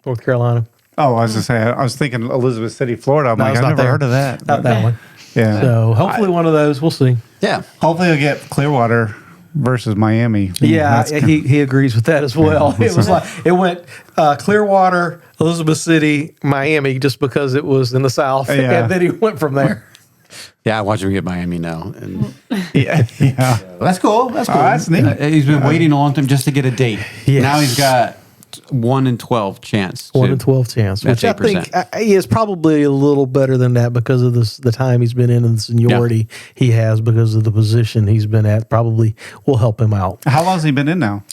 North Carolina. Oh, I was thinking Elizabeth City, Florida. I'm like, I've never heard of that. Not that one. Yeah. So hopefully one of those. We'll see. Yeah. Hopefully we'll get Clearwater versus Miami. Yeah, That's he agrees with that as well. It was like it went Clearwater, Elizabeth City, Miami, just because it was in the South, Yeah. and then he went from there. Yeah, I watch him get Miami now. And yeah. well, that's cool. That's cool. that's neat. He's been waiting a long time just to get a date. Yes. Now he's got 1 in 12 chance. 1 in 12 chance, That's which I 8%. think he is probably a little better than that because of the time he's been in and the seniority he has because of the position he's been at. Probably will help him out. How long has he been in now?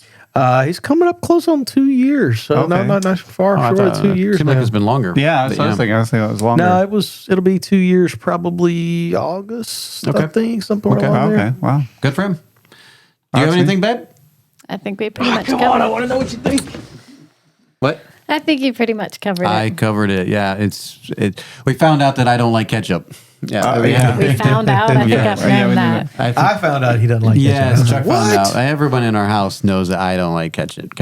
He's coming up close on 2 years, so Okay. not far I short of thought- 2 years. Seemed like now. it's been longer. Yeah, But I was thinking. I was thinking it was longer. No, it'll be 2 years, probably August. I Okay. think something Okay. around there. Okay. Wow. Good for him. Do you have Awesome. anything, babe? I think we pretty much Come covered on, I it. want to know what you think. What? I think you pretty much covered I it. covered it. Yeah, we found out that I don't like ketchup. Yeah, yeah. We found out. I think Yeah. I've known that. I found out he doesn't like Yes, ketchup. Chuck What? found out. Everyone in our house knows that I don't like ketchup.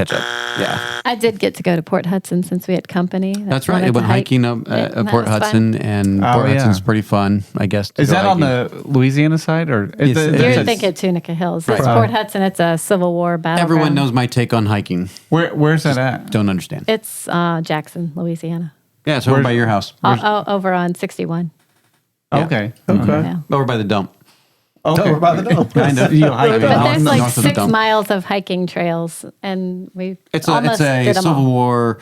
Yeah, I did get to go to Port Hudson since we had company. that's right. wanted I went to hike. hiking up Yeah, at that Port was fun. Hudson, and Port yeah. Hudson's pretty fun, I guess. to Is go that on hiking. the Louisiana side or? Yes, it You're is. thinking Tunica Hills. It's Right. Port Hudson. It's a Civil War battleground. Everyone knows my take on hiking. Where's that at? Don't understand. It's Jackson, Louisiana. Yeah, it's over by your house. Over on 61. Okay. Okay. Yeah. Over by the dump. Okay. Over by the dump. Kind of. You hike I mean, But north- there's like north of the 6 dump. miles of hiking trails, and we It's almost a did them Civil all. War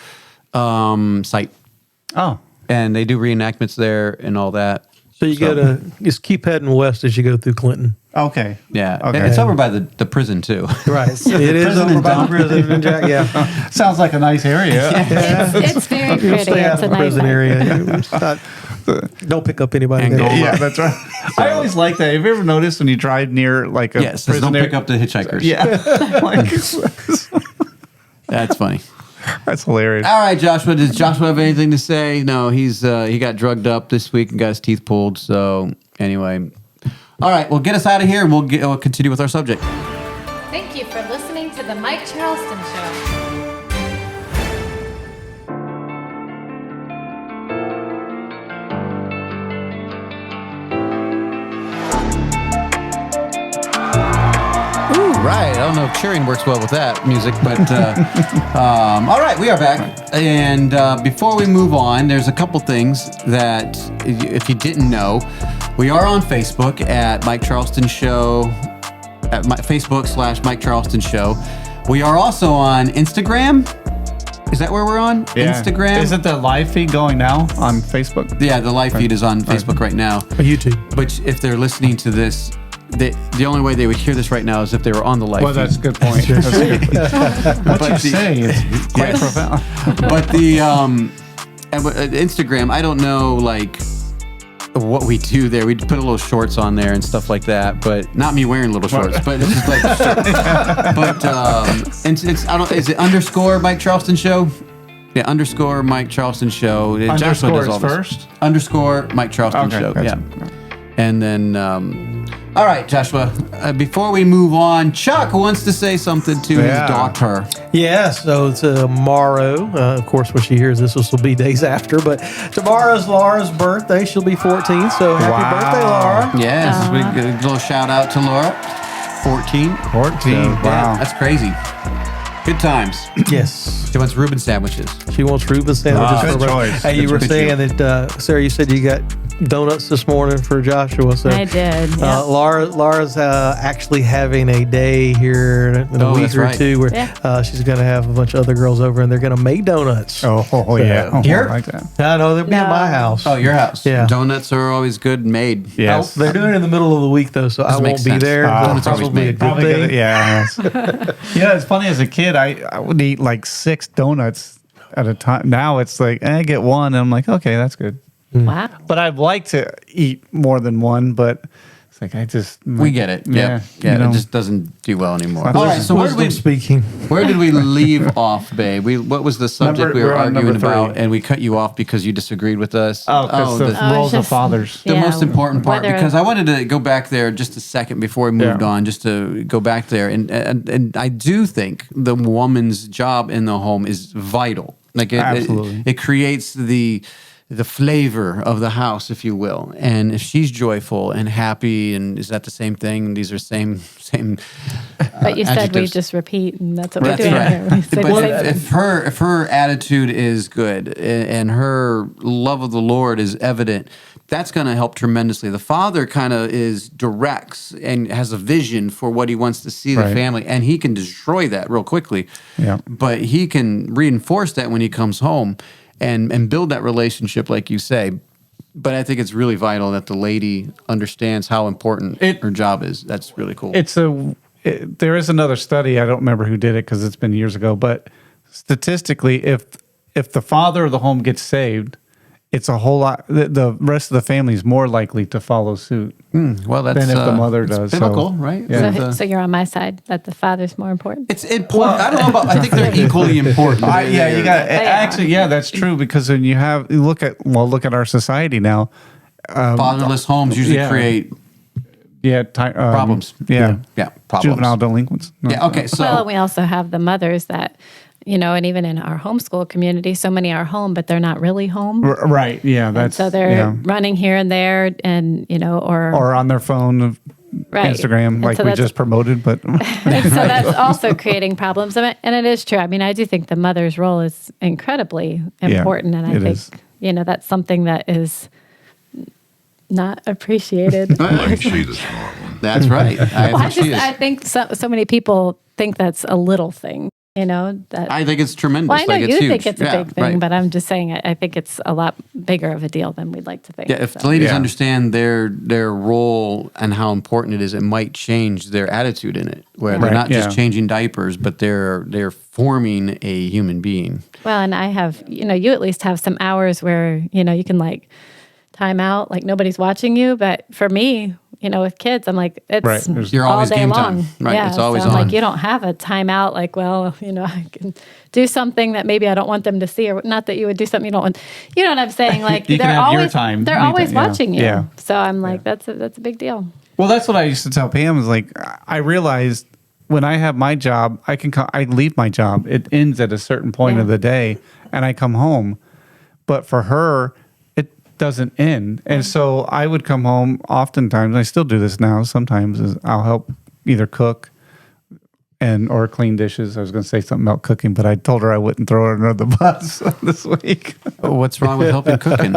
site, Oh. and they do reenactments there and all that. So you gotta just keep heading west as you go through Clinton. Okay. Yeah, Okay. it's over by the prison too. Right. It is over by the prison. Yeah. Sounds like a nice area. It's very You'll pretty. stay out It's a of the nice prison hike. area. It's not- don't pick up anybody And there. go Yeah, that's right. I always like that. Have you ever noticed when you drive near like a Yes, prison don't area? pick up the hitchhikers. Yeah. Like, That's funny. that's hilarious. All right, Joshua. Does Joshua have anything to say? No, he got drugged up this week and got his teeth pulled. So anyway, all right. Well, get us out of here, and we'll continue with our subject. Thank you for listening to the Mike Charleston Show. Ooh, right. I don't know if cheering works well with that music, but all right, we are back. And before we move on, there's a couple things that, if you didn't know, we are on Facebook at Mike Charleston Show, at Facebook/Mike Charleston Show. We are also on Instagram. Is that where we're on? Yeah. Instagram? Is it the live feed going now on Facebook? Yeah, the live feed is on Facebook right now. Or YouTube. But if they're listening to this, the only way they would hear this right now is if they were on the live Well, feed. that's a good point. That's a good point. What you the- say is quite profound. But the Instagram, I don't know like what we do there. We put a little shorts on there and stuff like that, but not me wearing little shorts. But it's just like, but it's I don't. Is it underscore Mike Charleston Show? Yeah, underscore Mike Charleston Show. Joshua Underscore does all is this. first? Underscore Mike Charleston Okay, Show. gotcha. Yeah. And then, all right, Joshua, before we move on, Chuck wants to say something to his Yeah. daughter. Yeah, so tomorrow, of course, when she hears this will be days after, but tomorrow's Laura's birthday. She'll be 14, so happy Wow. birthday, Laura. Yes, we get a little shout out to Laura. 14. 14. Yeah, Wow. that's crazy. Good times. Yes. She wants Reuben sandwiches. She wants Reuben sandwiches. Good for her. choice. Hey, you Good were choice. saying that, Sarah, you said you got donuts this morning for Joshua. So I did. Yeah. Laura's actually having a day here in a Oh, week that's or right. two where Yeah. she's going to have a bunch of other girls over and they're going to make donuts. Oh, yeah. Oh, Here? I like that. I know they'll be at No. my house. Oh, your house. Yeah. Donuts are always good made. Yes. They're doing it in the middle of the week though, so I Doesn't make won't be sense. there. Donuts That'll always probably be a made. good Probably thing. good. Yeah. Yeah, it's funny. As a kid, I would eat like 6 donuts at a time. Now it's like, I get one. And I'm like, okay, that's good. Wow. But I'd like to eat more than one, but it's like, We get it. Yeah. Yeah. you know. It just doesn't do well anymore. Not All right. So Wisdom speaking. where did we leave off, babe? What was the subject we were we're on arguing number 3. about, and we cut you off because you disagreed with us? Oh, because the it's roles of just- fathers. The Yeah, most important part, whether- because I wanted to go back there just a second before we moved Yeah. on, just to go back there, and I do think the woman's job in the home is vital. Like Absolutely. it creates the flavor of the house, if you will. And if she's joyful and happy, and is that the same thing? These are same. But you said we adjectives. just repeat, and that's what we're That's doing right. here. We say the But same thing. if her attitude is good and her love of the Lord is evident, that's going to help tremendously. The father kind of directs and has a vision for what he wants to see the Right. family, and he can destroy that real quickly. Yeah. But he can reinforce that when he comes home and build that relationship, like you say. But I think it's really vital that the lady understands how important her job is. That's really cool. There is another study. I don't remember who did it because it's been years ago. But statistically, if the father of the home gets saved, it's a whole lot. The rest of the family is more likely to follow suit well, that's than if the mother it's does. biblical, So, right? yeah. So you're on my side that the father's more important. It's important. I don't know about. I think they're equally important. You got They are. actually. Yeah, that's true because when you look at our society now. Fatherless homes usually yeah. create Problems. Yeah, problems. Juvenile delinquents. No. Yeah. Okay. So Well, and we also have the mothers that, and even in our homeschool community, so many are home, but they're not really home. Right. Yeah. That's So they're running here and there, and or on their phone, right. Instagram, And like so we that's- just promoted. But And so that's also creating problems. And it is true. I mean, I do think the mother's role is incredibly important. And I it think, is. That's something that is not appreciated. Let me see the smart one. that's right. I think so many people think that's a little thing, that. I think it's tremendous. Well, I know like, it's you huge. think it's a Yeah, big thing, right. but I'm just saying I think it's a lot bigger of a deal than we'd like to think. Yeah, if So. the ladies Yeah. understand their role and how important it is, it might change their attitude in it, where they're Right, not just yeah. changing diapers, but they're forming a human being. Well, and I have, you at least have some hours where, you can time out, like nobody's watching you. But for me, with kids, I'm like, it's Right. There's- You're all always day game long. time. Right, Yeah, it's always so I'm on. like, you don't have a timeout. Like, well, I can do something that maybe I don't want them to see, or not that you would do something you don't want. You know what I'm saying? Like, You can they're have your always time. They're Anytime, always yeah. watching you. Yeah. So I'm like, that's a big deal. Well, that's what I used to tell Pam. Is like I realized when I have my job, I leave my job. It ends at a certain point Yeah. of the day, and I come home. But for her, it doesn't end. And so I would come home oftentimes. I still do this now. Sometimes is I'll help either cook or clean dishes. I was going to say something about cooking, but I told her I wouldn't throw her under the bus this week. What's wrong with helping cooking?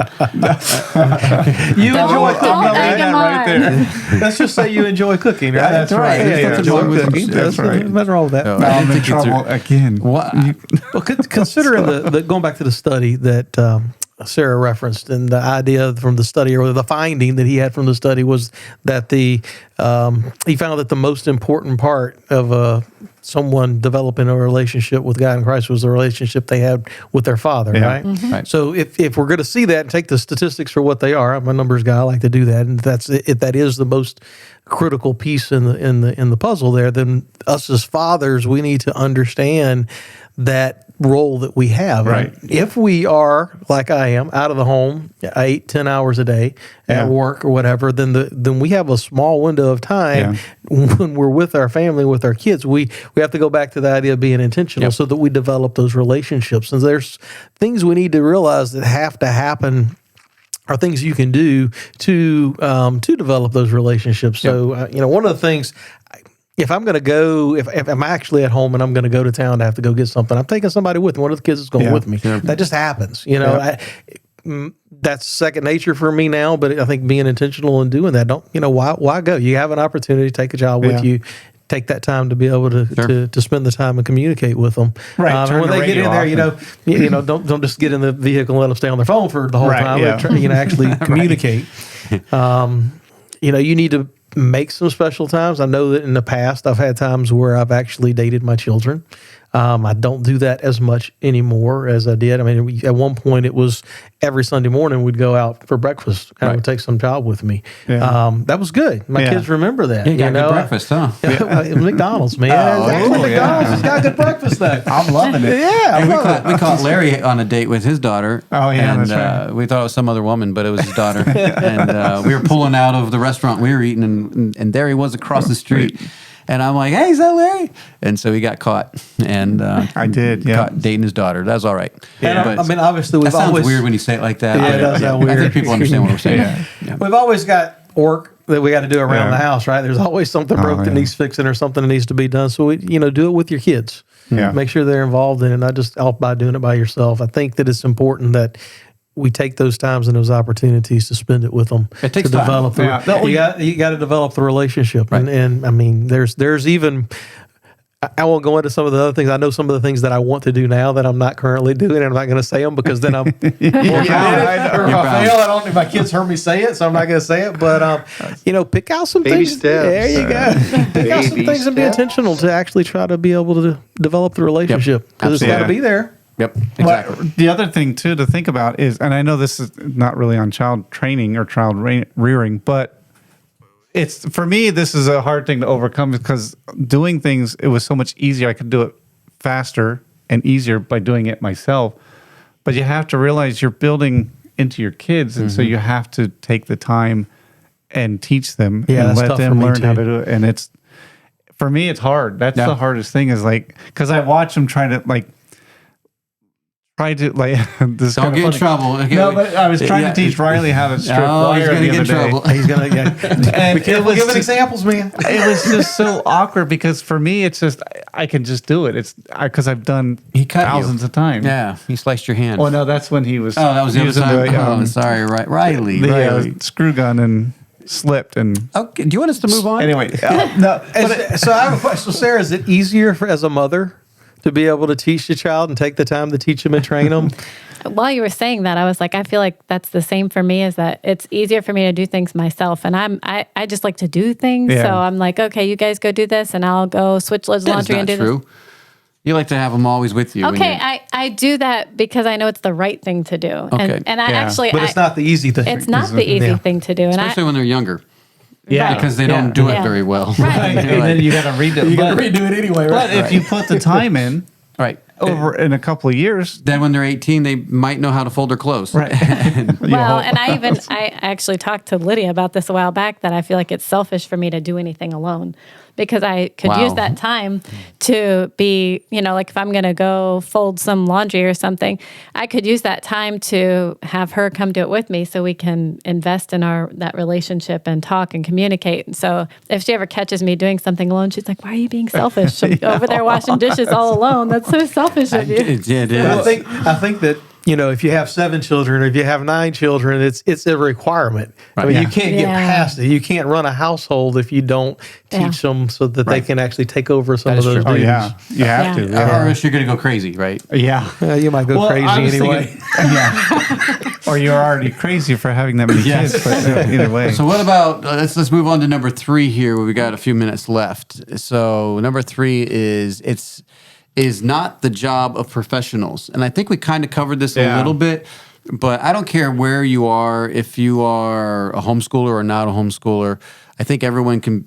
You enjoy Don't cooking. egg 'em on. Let's just say you enjoy cooking, right? That's right. Yeah, There's yeah, nothing enjoy wrong with cooking. it. That's right. Nothing wrong with that. No. Now I I'm didn't in think it's trouble again. What? Well, considering the going back to the study that Sarah referenced, and the idea from the study, or the finding that he had from the study, was that he found that the most important part of someone developing a relationship with God in Christ was the relationship they had with their father, Yeah. right? Mm-hmm. Right. So if we're going to see that and take the statistics for what they are, I'm a numbers guy, I like to do that, and if that is the most critical piece in the puzzle there, then us as fathers, we need to understand that role that we have. Right. If we are, like I am, out of the home 8-10 hours a day at Yeah. work or whatever, then we have a small window of time when we're with our family, with our kids. We have to go back to the idea of being intentional, Yep. so that we develop those relationships. And there's things we need to realize that have to happen, are things you can do to develop those relationships. So, one of the things, if I'm going to go, if I'm actually at home and I'm going to go to town to have to go get something, I'm taking somebody with me. One of the kids is going Yeah. with me. Yeah. That just happens. That's second nature for me now, but I think being intentional and doing that, why go? You have an opportunity to take a child with Yeah. you. Take that time to be able to spend the time and communicate with them. Right, And turn when the they get in radio there, don't just get in the vehicle and let them stay on their phone for the whole Right, time. yeah. Actually communicate. You need to make some special times. I know that in the past I've had times where I've actually dated my children. I don't do that as much anymore as I did. I mean, at one point it was every Sunday morning we'd go out for breakfast, and I would take some child with me. Yeah. That was good. My Yeah. kids remember that. You got good breakfast, huh? McDonald's, man. McDonald's has got good breakfast though. I'm loving it. Yeah, I love it. We caught Larry on a date with his daughter. Oh, yeah, and that's right. we thought it was some other woman, but it was his daughter. And we were pulling out of the restaurant we were eating, and there he was across the street. And I'm like, hey, is that Larry? And so he got caught. And I did, yeah. Caught dating his daughter. That's all right. And But I mean, obviously, that we've sounds always weird when you say it like that. Yeah, it does sound weird. I think people understand what we're saying. Yeah. We've always got work that we got to do around Yeah. the house, right? There's always something broke that yeah. needs fixing or something that needs to be done. So we, do it with your kids. Yeah. Make sure they're involved in it, not just out by doing it by yourself. I think that it's important that we take those times and those opportunities to spend it with them. It takes to time. develop. Yeah. You got to develop the relationship, Right. and I mean, there's even. I won't go into some of the other things. I know some of the things that I want to do now that I'm not currently doing, and I'm not going to say them because then I'm more committed. Or if I fail, I don't. If my kids heard me say it, so I'm not going to say it. But pick out some Baby things. steps. There you go. Pick out some Baby things and be steps. intentional to actually try to be able to develop the relationship because it's got to Absolutely. be there. Yep, exactly. But the other thing too to think about is, and I know this is not really on child training or child rearing, but it's for me this is a hard thing to overcome because doing things it was so much easier. I could do it faster and easier by doing it myself. But you have to realize you're building into your kids, and so you have to take the time and teach them Yeah, and that's let tough for them me, learn how too. to do it. And it's for me, it's hard. That's Yeah. the hardest thing is like because I watch them try to this Don't kind of get in funny. trouble. Okay, No, but I was trying to teach Riley how to strip Oh, he's wire gonna the get other in day. trouble. He's gonna And be careful it was giving just- examples, man. It was just so awkward because for me, it's just I can just do it. It's because I've done He cut you. thousands of times. Yeah, he sliced your hand. Oh no, that's when he was. Oh, that was the other using time. the, Oh, sorry, Riley. the screw gun and slipped and. Okay, do you want us to move on? Anyway, no. So I have a question. So Sarah, is it easier as a mother to be able to teach the child and take the time to teach them and train them? While you were saying that, I was like, I feel like that's the same for me. Is that it's easier for me to do things myself, and I just like to do things. Yeah. So I'm like, okay, you guys go do this, and I'll go switch loads of That's laundry not and do true. this. You like to have them always with you. when Okay, you're- I do that because I know it's the right thing to do, Okay. and I Yeah. actually, But it's not the easy thing. it's not the easy Yeah. thing to do, and especially when they're younger, Yeah, because they don't do it Yeah. very well. Right. and then you got to read it. You got to But, redo it anyway, but right? if you put the time in Right. over in a couple of years, Then when they're 18, they might know how to fold their clothes. right? Well, and I actually talked to Lydia about this a while back that I feel like it's selfish for me to do anything alone because I could Wow. use that time to be, like if I'm going to go fold some laundry or something, I could use that time to have her come do it with me so we can invest in that relationship and talk and communicate. And so if she ever catches me doing something alone, she's like, "Why are you being selfish? I'm over there washing dishes all alone. That's so selfish of you." Yeah, it is. I think that if you have 7 children or if you have 9 children, it's a requirement. I mean, Yeah. you can't get Yeah. past it. You can't run a household if you don't teach them so that they Right. can actually take over some That of is those true. Oh duties. yeah, you have Yeah. to. Yeah. Or else you're going to go crazy, right? Yeah. You might go Well, I crazy was anyway. thinking- yeah. Or you're already crazy for having that many Yes. kids. But either way. So what about let's move on to number 3 here. Where we got a few minutes left. So number 3 is not the job of professionals, and I think we kind of covered this a Yeah. little bit. But I don't care where you are, if you are a homeschooler or not a homeschooler. I think everyone can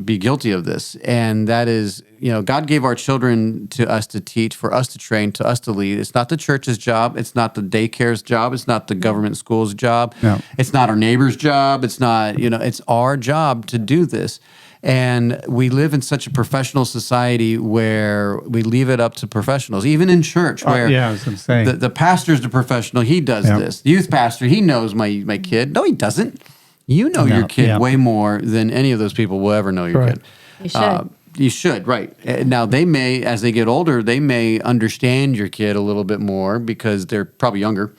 be guilty of this, and that is, God gave our children to us to teach, for us to train, to us to lead. It's not the church's job. It's not the daycare's job. It's not the government school's job. No. It's not our neighbor's job. It's not, it's our job to do this. And we live in such a professional society where we leave it up to professionals, even in church, where yeah, I was gonna say. the pastor's the professional. He does Yeah. this. The youth pastor, he knows my kid. No, he doesn't. You know No, your kid yeah. way more than any of those people will ever know your Right. kid. You should. You should, right. Now, they may, as they get older, they may understand your kid a little bit more because they're probably younger.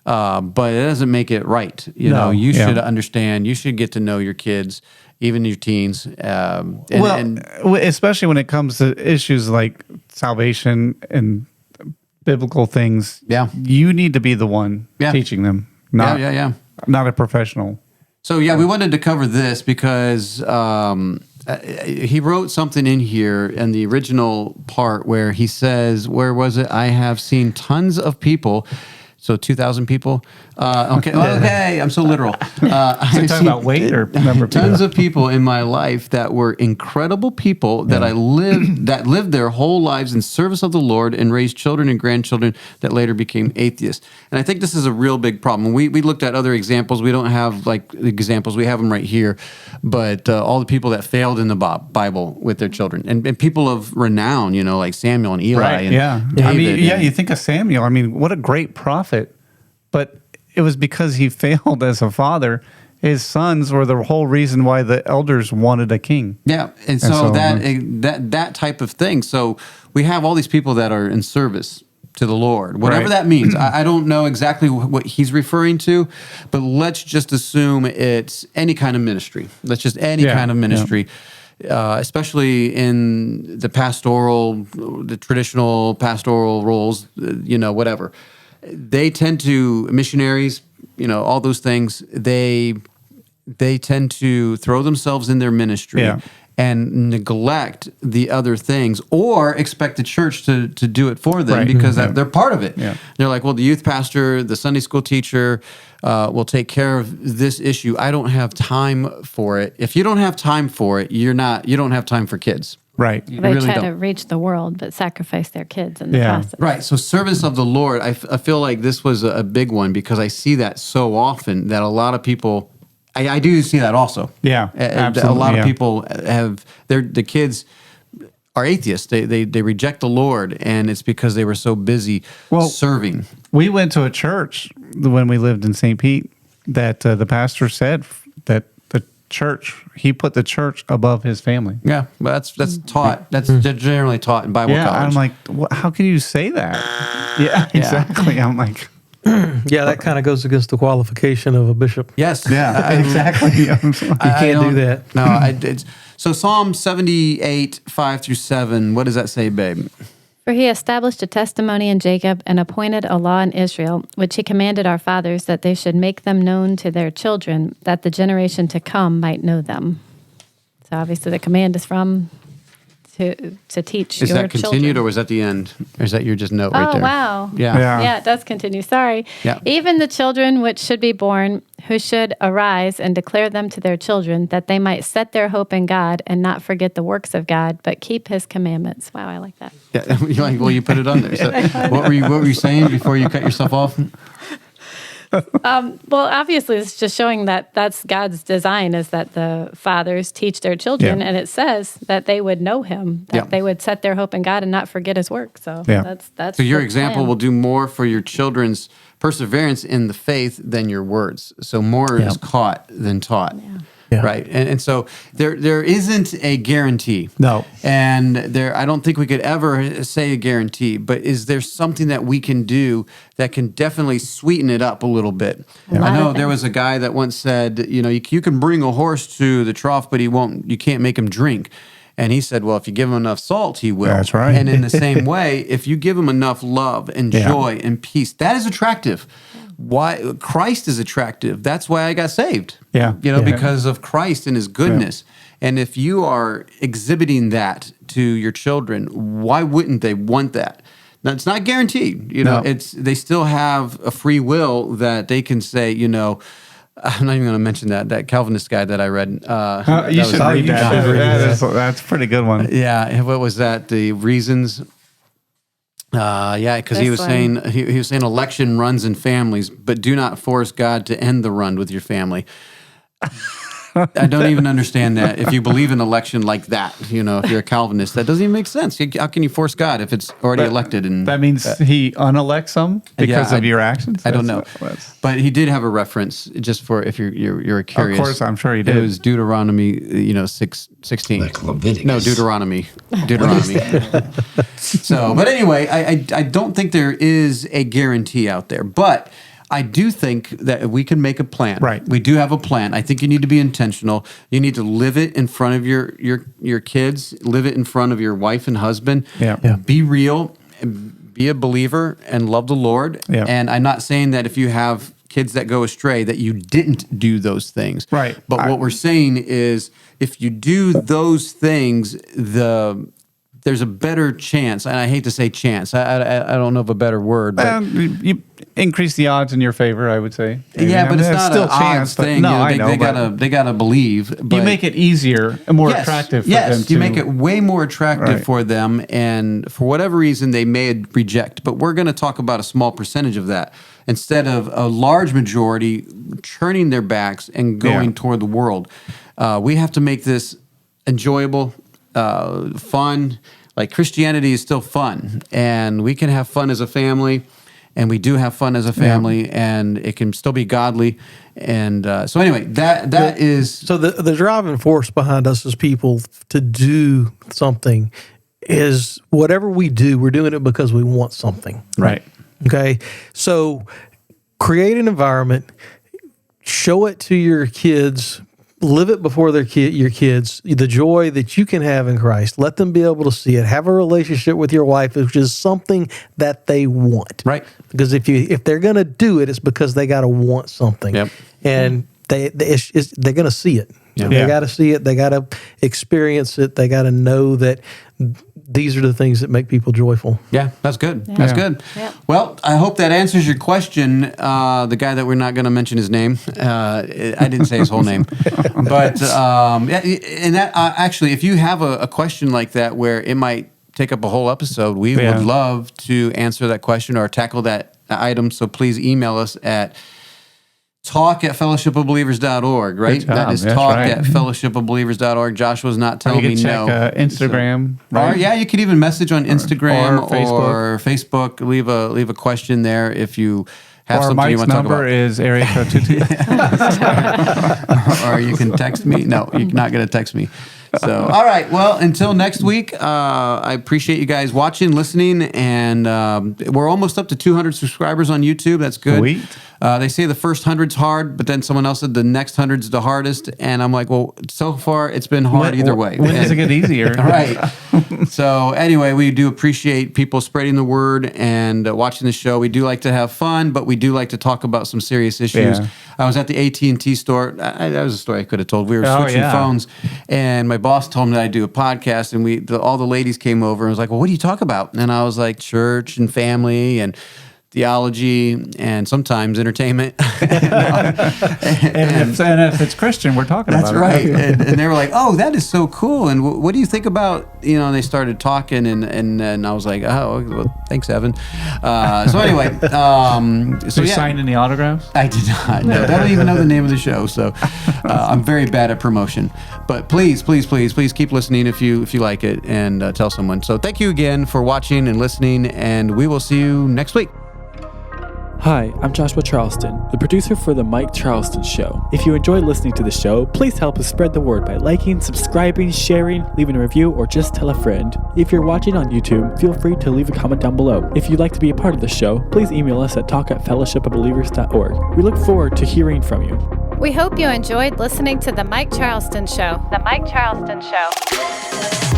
But it doesn't make it right. You No, know, you yeah. should understand. You should get to know your kids, even your teens. Especially when it comes to issues like salvation and biblical things. Yeah. You need to be the one Yeah. teaching them, not not a professional. So yeah, we wanted to cover this because he wrote something in here in the original part where he says, where was it? I have seen tons of people So 2,000 people. Okay, I'm so literal. You're talking about weight or number of people? Tons of people in my life that were incredible people that lived their whole lives in service of the Lord and raised children and grandchildren that later became atheists. And I think this is a real big problem. We looked at other examples. We don't have like examples. We have them right here. But all the people that failed in the Bible with their children and people of renown, like Samuel and Eli. Right. And David. David You think of Samuel. I mean, what a great prophet. But it was because he failed as a father. His sons were the whole reason why the elders wanted a king. Yeah, and so that type of thing. So we have all these people that are in service to the Lord, whatever that means. I don't know exactly what he's referring to, but let's just assume it's any kind of ministry. Let's just any kind of ministry. Especially in the traditional pastoral roles, whatever. They tend to, missionaries, all those things, they tend to throw themselves in their ministry and neglect the other things or expect the church to do it for them because they're part of it. Yeah. They're like, well, the youth pastor, the Sunday school teacher will take care of this issue. I don't have time for it. If you don't have time for it, you don't have time for kids. Right. They really try to reach the world, but sacrifice their kids in the process. Right. So service of the Lord, I feel like this was a big one because I see that so often that a lot of people, I do see that also. Yeah, absolutely. A lot of people the kids are atheists. They reject the Lord, and it's because they were so busy serving. We went to a church when we lived in St. Pete that the pastor said that he put the church above his family. Yeah, but that's taught. That's generally taught in Bible college. I'm like, how can you say that? Yeah, exactly. I'm like, that kind of goes against the qualification of a bishop. Yes. Yeah, exactly. You can't do that. No, so Psalm 78, 5-7, what does that say, babe? For he established a testimony in Jacob and appointed a law in Israel, which he commanded our fathers that they should make them known to their children, that the generation to come might know them. So obviously the command is to teach your children. Is that continued or was that the end? Or is that your just note right there? Oh, wow. Yeah. It does continue. Sorry. Yeah. Even the children which should be born, who should arise and declare them to their children, that they might set their hope in God and not forget the works of God, but keep his commandments. Wow, I like that. Yeah. You're like, well, you put it on there. So what were you saying before you cut yourself off? Well, obviously, it's just showing that that's God's design is that the fathers teach their children, and it says that they would know him, that they would set their hope in God and not forget his work. So that's so your the example plan. will do more for your children's perseverance in the faith than your words. So more is caught than taught. Yeah. Right. And so there isn't a guarantee. No. And I don't think we could ever say a guarantee, but is there something that we can do that can definitely sweeten it up a little bit? I know there was a guy that once said, you can bring a horse to the trough, but you can't make him drink. And he said, well, if you give him enough salt, he will. That's right. And in the same way, if you give him enough love and joy and peace, that is attractive. Why Christ is attractive. That's why I got saved. Because of Christ and his goodness. And if you are exhibiting that to your children, why wouldn't they want that? Now, it's not guaranteed. They still have a free will that they can say, I'm not even going to mention that Calvinist guy that I read. You should read that. That's a pretty good one. Yeah. What was that? The reasons. Because he was saying election runs in families, but do not force God to end the run with your family. I don't even understand that. If you believe in election like that, if you're a Calvinist, that doesn't even make sense. How can you force God if it's already elected? And that means he unelects them because of your actions. I don't know, but he did have a reference just for if you're curious. Of course, I'm sure he did. It was Deuteronomy, 6:16. Like Leviticus. No, Deuteronomy. So, but anyway, I don't think there is a guarantee out there, but I do think that we can make a plan. Right. We do have a plan. I think you need to be intentional. You need to live it in front of your kids, live it in front of your wife and husband. Yeah. Be real, be a believer, and love the Lord. Yeah. And I'm not saying that if you have kids that go astray that you didn't do those things. Right. But what we're saying is if you do those things, the there's a better chance, and I hate to say chance. I don't know of a better word, but you increase the odds in your favor, I would say. yeah, but it's not still an odds thing. No, you know, I know. They gotta believe. But you make it easier and more attractive for them. Yes, you make it way more attractive Right. for them, and for whatever reason they may reject. But we're going to talk about a small percentage of that instead of a large majority turning their backs and going toward the world. We have to make this enjoyable, fun. Like Christianity is still fun, and we can have fun as a family, and we do have fun as a family, and it can still be godly. And so anyway, that is So the driving force behind us as people to do something is whatever we do, we're doing it because we want something. Right. Okay. So create an environment, show it to your kids, live it before your kids, the joy that you can have in Christ. Let them be able to see it. Have a relationship with your wife, which is something that they want. right. Because if they're going to do it, it's because they got to want something. Yep. And they're going to see it. Yeah. They got to see it. They got to experience it. They got to know that these are the things that make people joyful. Yeah, that's good. That's good. Yeah. Well, I hope that answers your question. The guy that we're not going to mention his name, I didn't say his whole name, but and that actually, if you have a question like that where it might take up a whole episode, we would love to answer that question or tackle that item. So please email us at talk@fellowshipofbelievers.org, right? Good job. That is That's talk@fellowshipofbelievers.org. Joshua's not telling you me can check no. Instagram, Or right? yeah, you could even message on Instagram or or Facebook. Leave a question there if you have Or something you Mike's want to talk number about. is area code 22. Or you can text me. No, you're not going to text me. So, all right. Well, until next week, I appreciate you guys watching, listening, and we're almost up to 200 subscribers on YouTube. That's good. Sweet. They say the first 100's hard, but then someone else said the next 100's the hardest, and I'm like, well, so far it's been hard either way. When does it get easier? Right. So anyway, we do appreciate people spreading the word and watching the show. We do like to have fun, but we do like to talk about some serious issues. Yeah. I was at the AT&T store. That was a story I could have told. We were Oh, switching yeah. phones, and my boss told me that I do a podcast, and all the ladies came over and was like, well, what do you talk about? And I was like, church and family and theology and sometimes entertainment. And if it's Christian, we're talking That's about right. it. And they were like, oh, that is so cool. And what do you think about, and they started talking and I was like, oh, well, thanks, Evan. So anyway, So you signed any autographs? I did not. No, I don't even know the name of the show. So I'm very bad at promotion. But please keep listening if you like it and tell someone. So thank you again for watching and listening, and we will see you next week. Hi, I'm Joshua Charleston, the producer for The Mike Charleston Show. If you enjoy listening to the show, please help us spread the word by liking, subscribing, sharing, leaving a review, or just tell a friend. If you're watching on YouTube, feel free to leave a comment down below. If you'd like to be a part of the show, please email us at talk@fellowshipofbelievers.org. We look forward to hearing from you. We hope you enjoyed listening to The Mike Charleston Show. The Mike Charleston Show.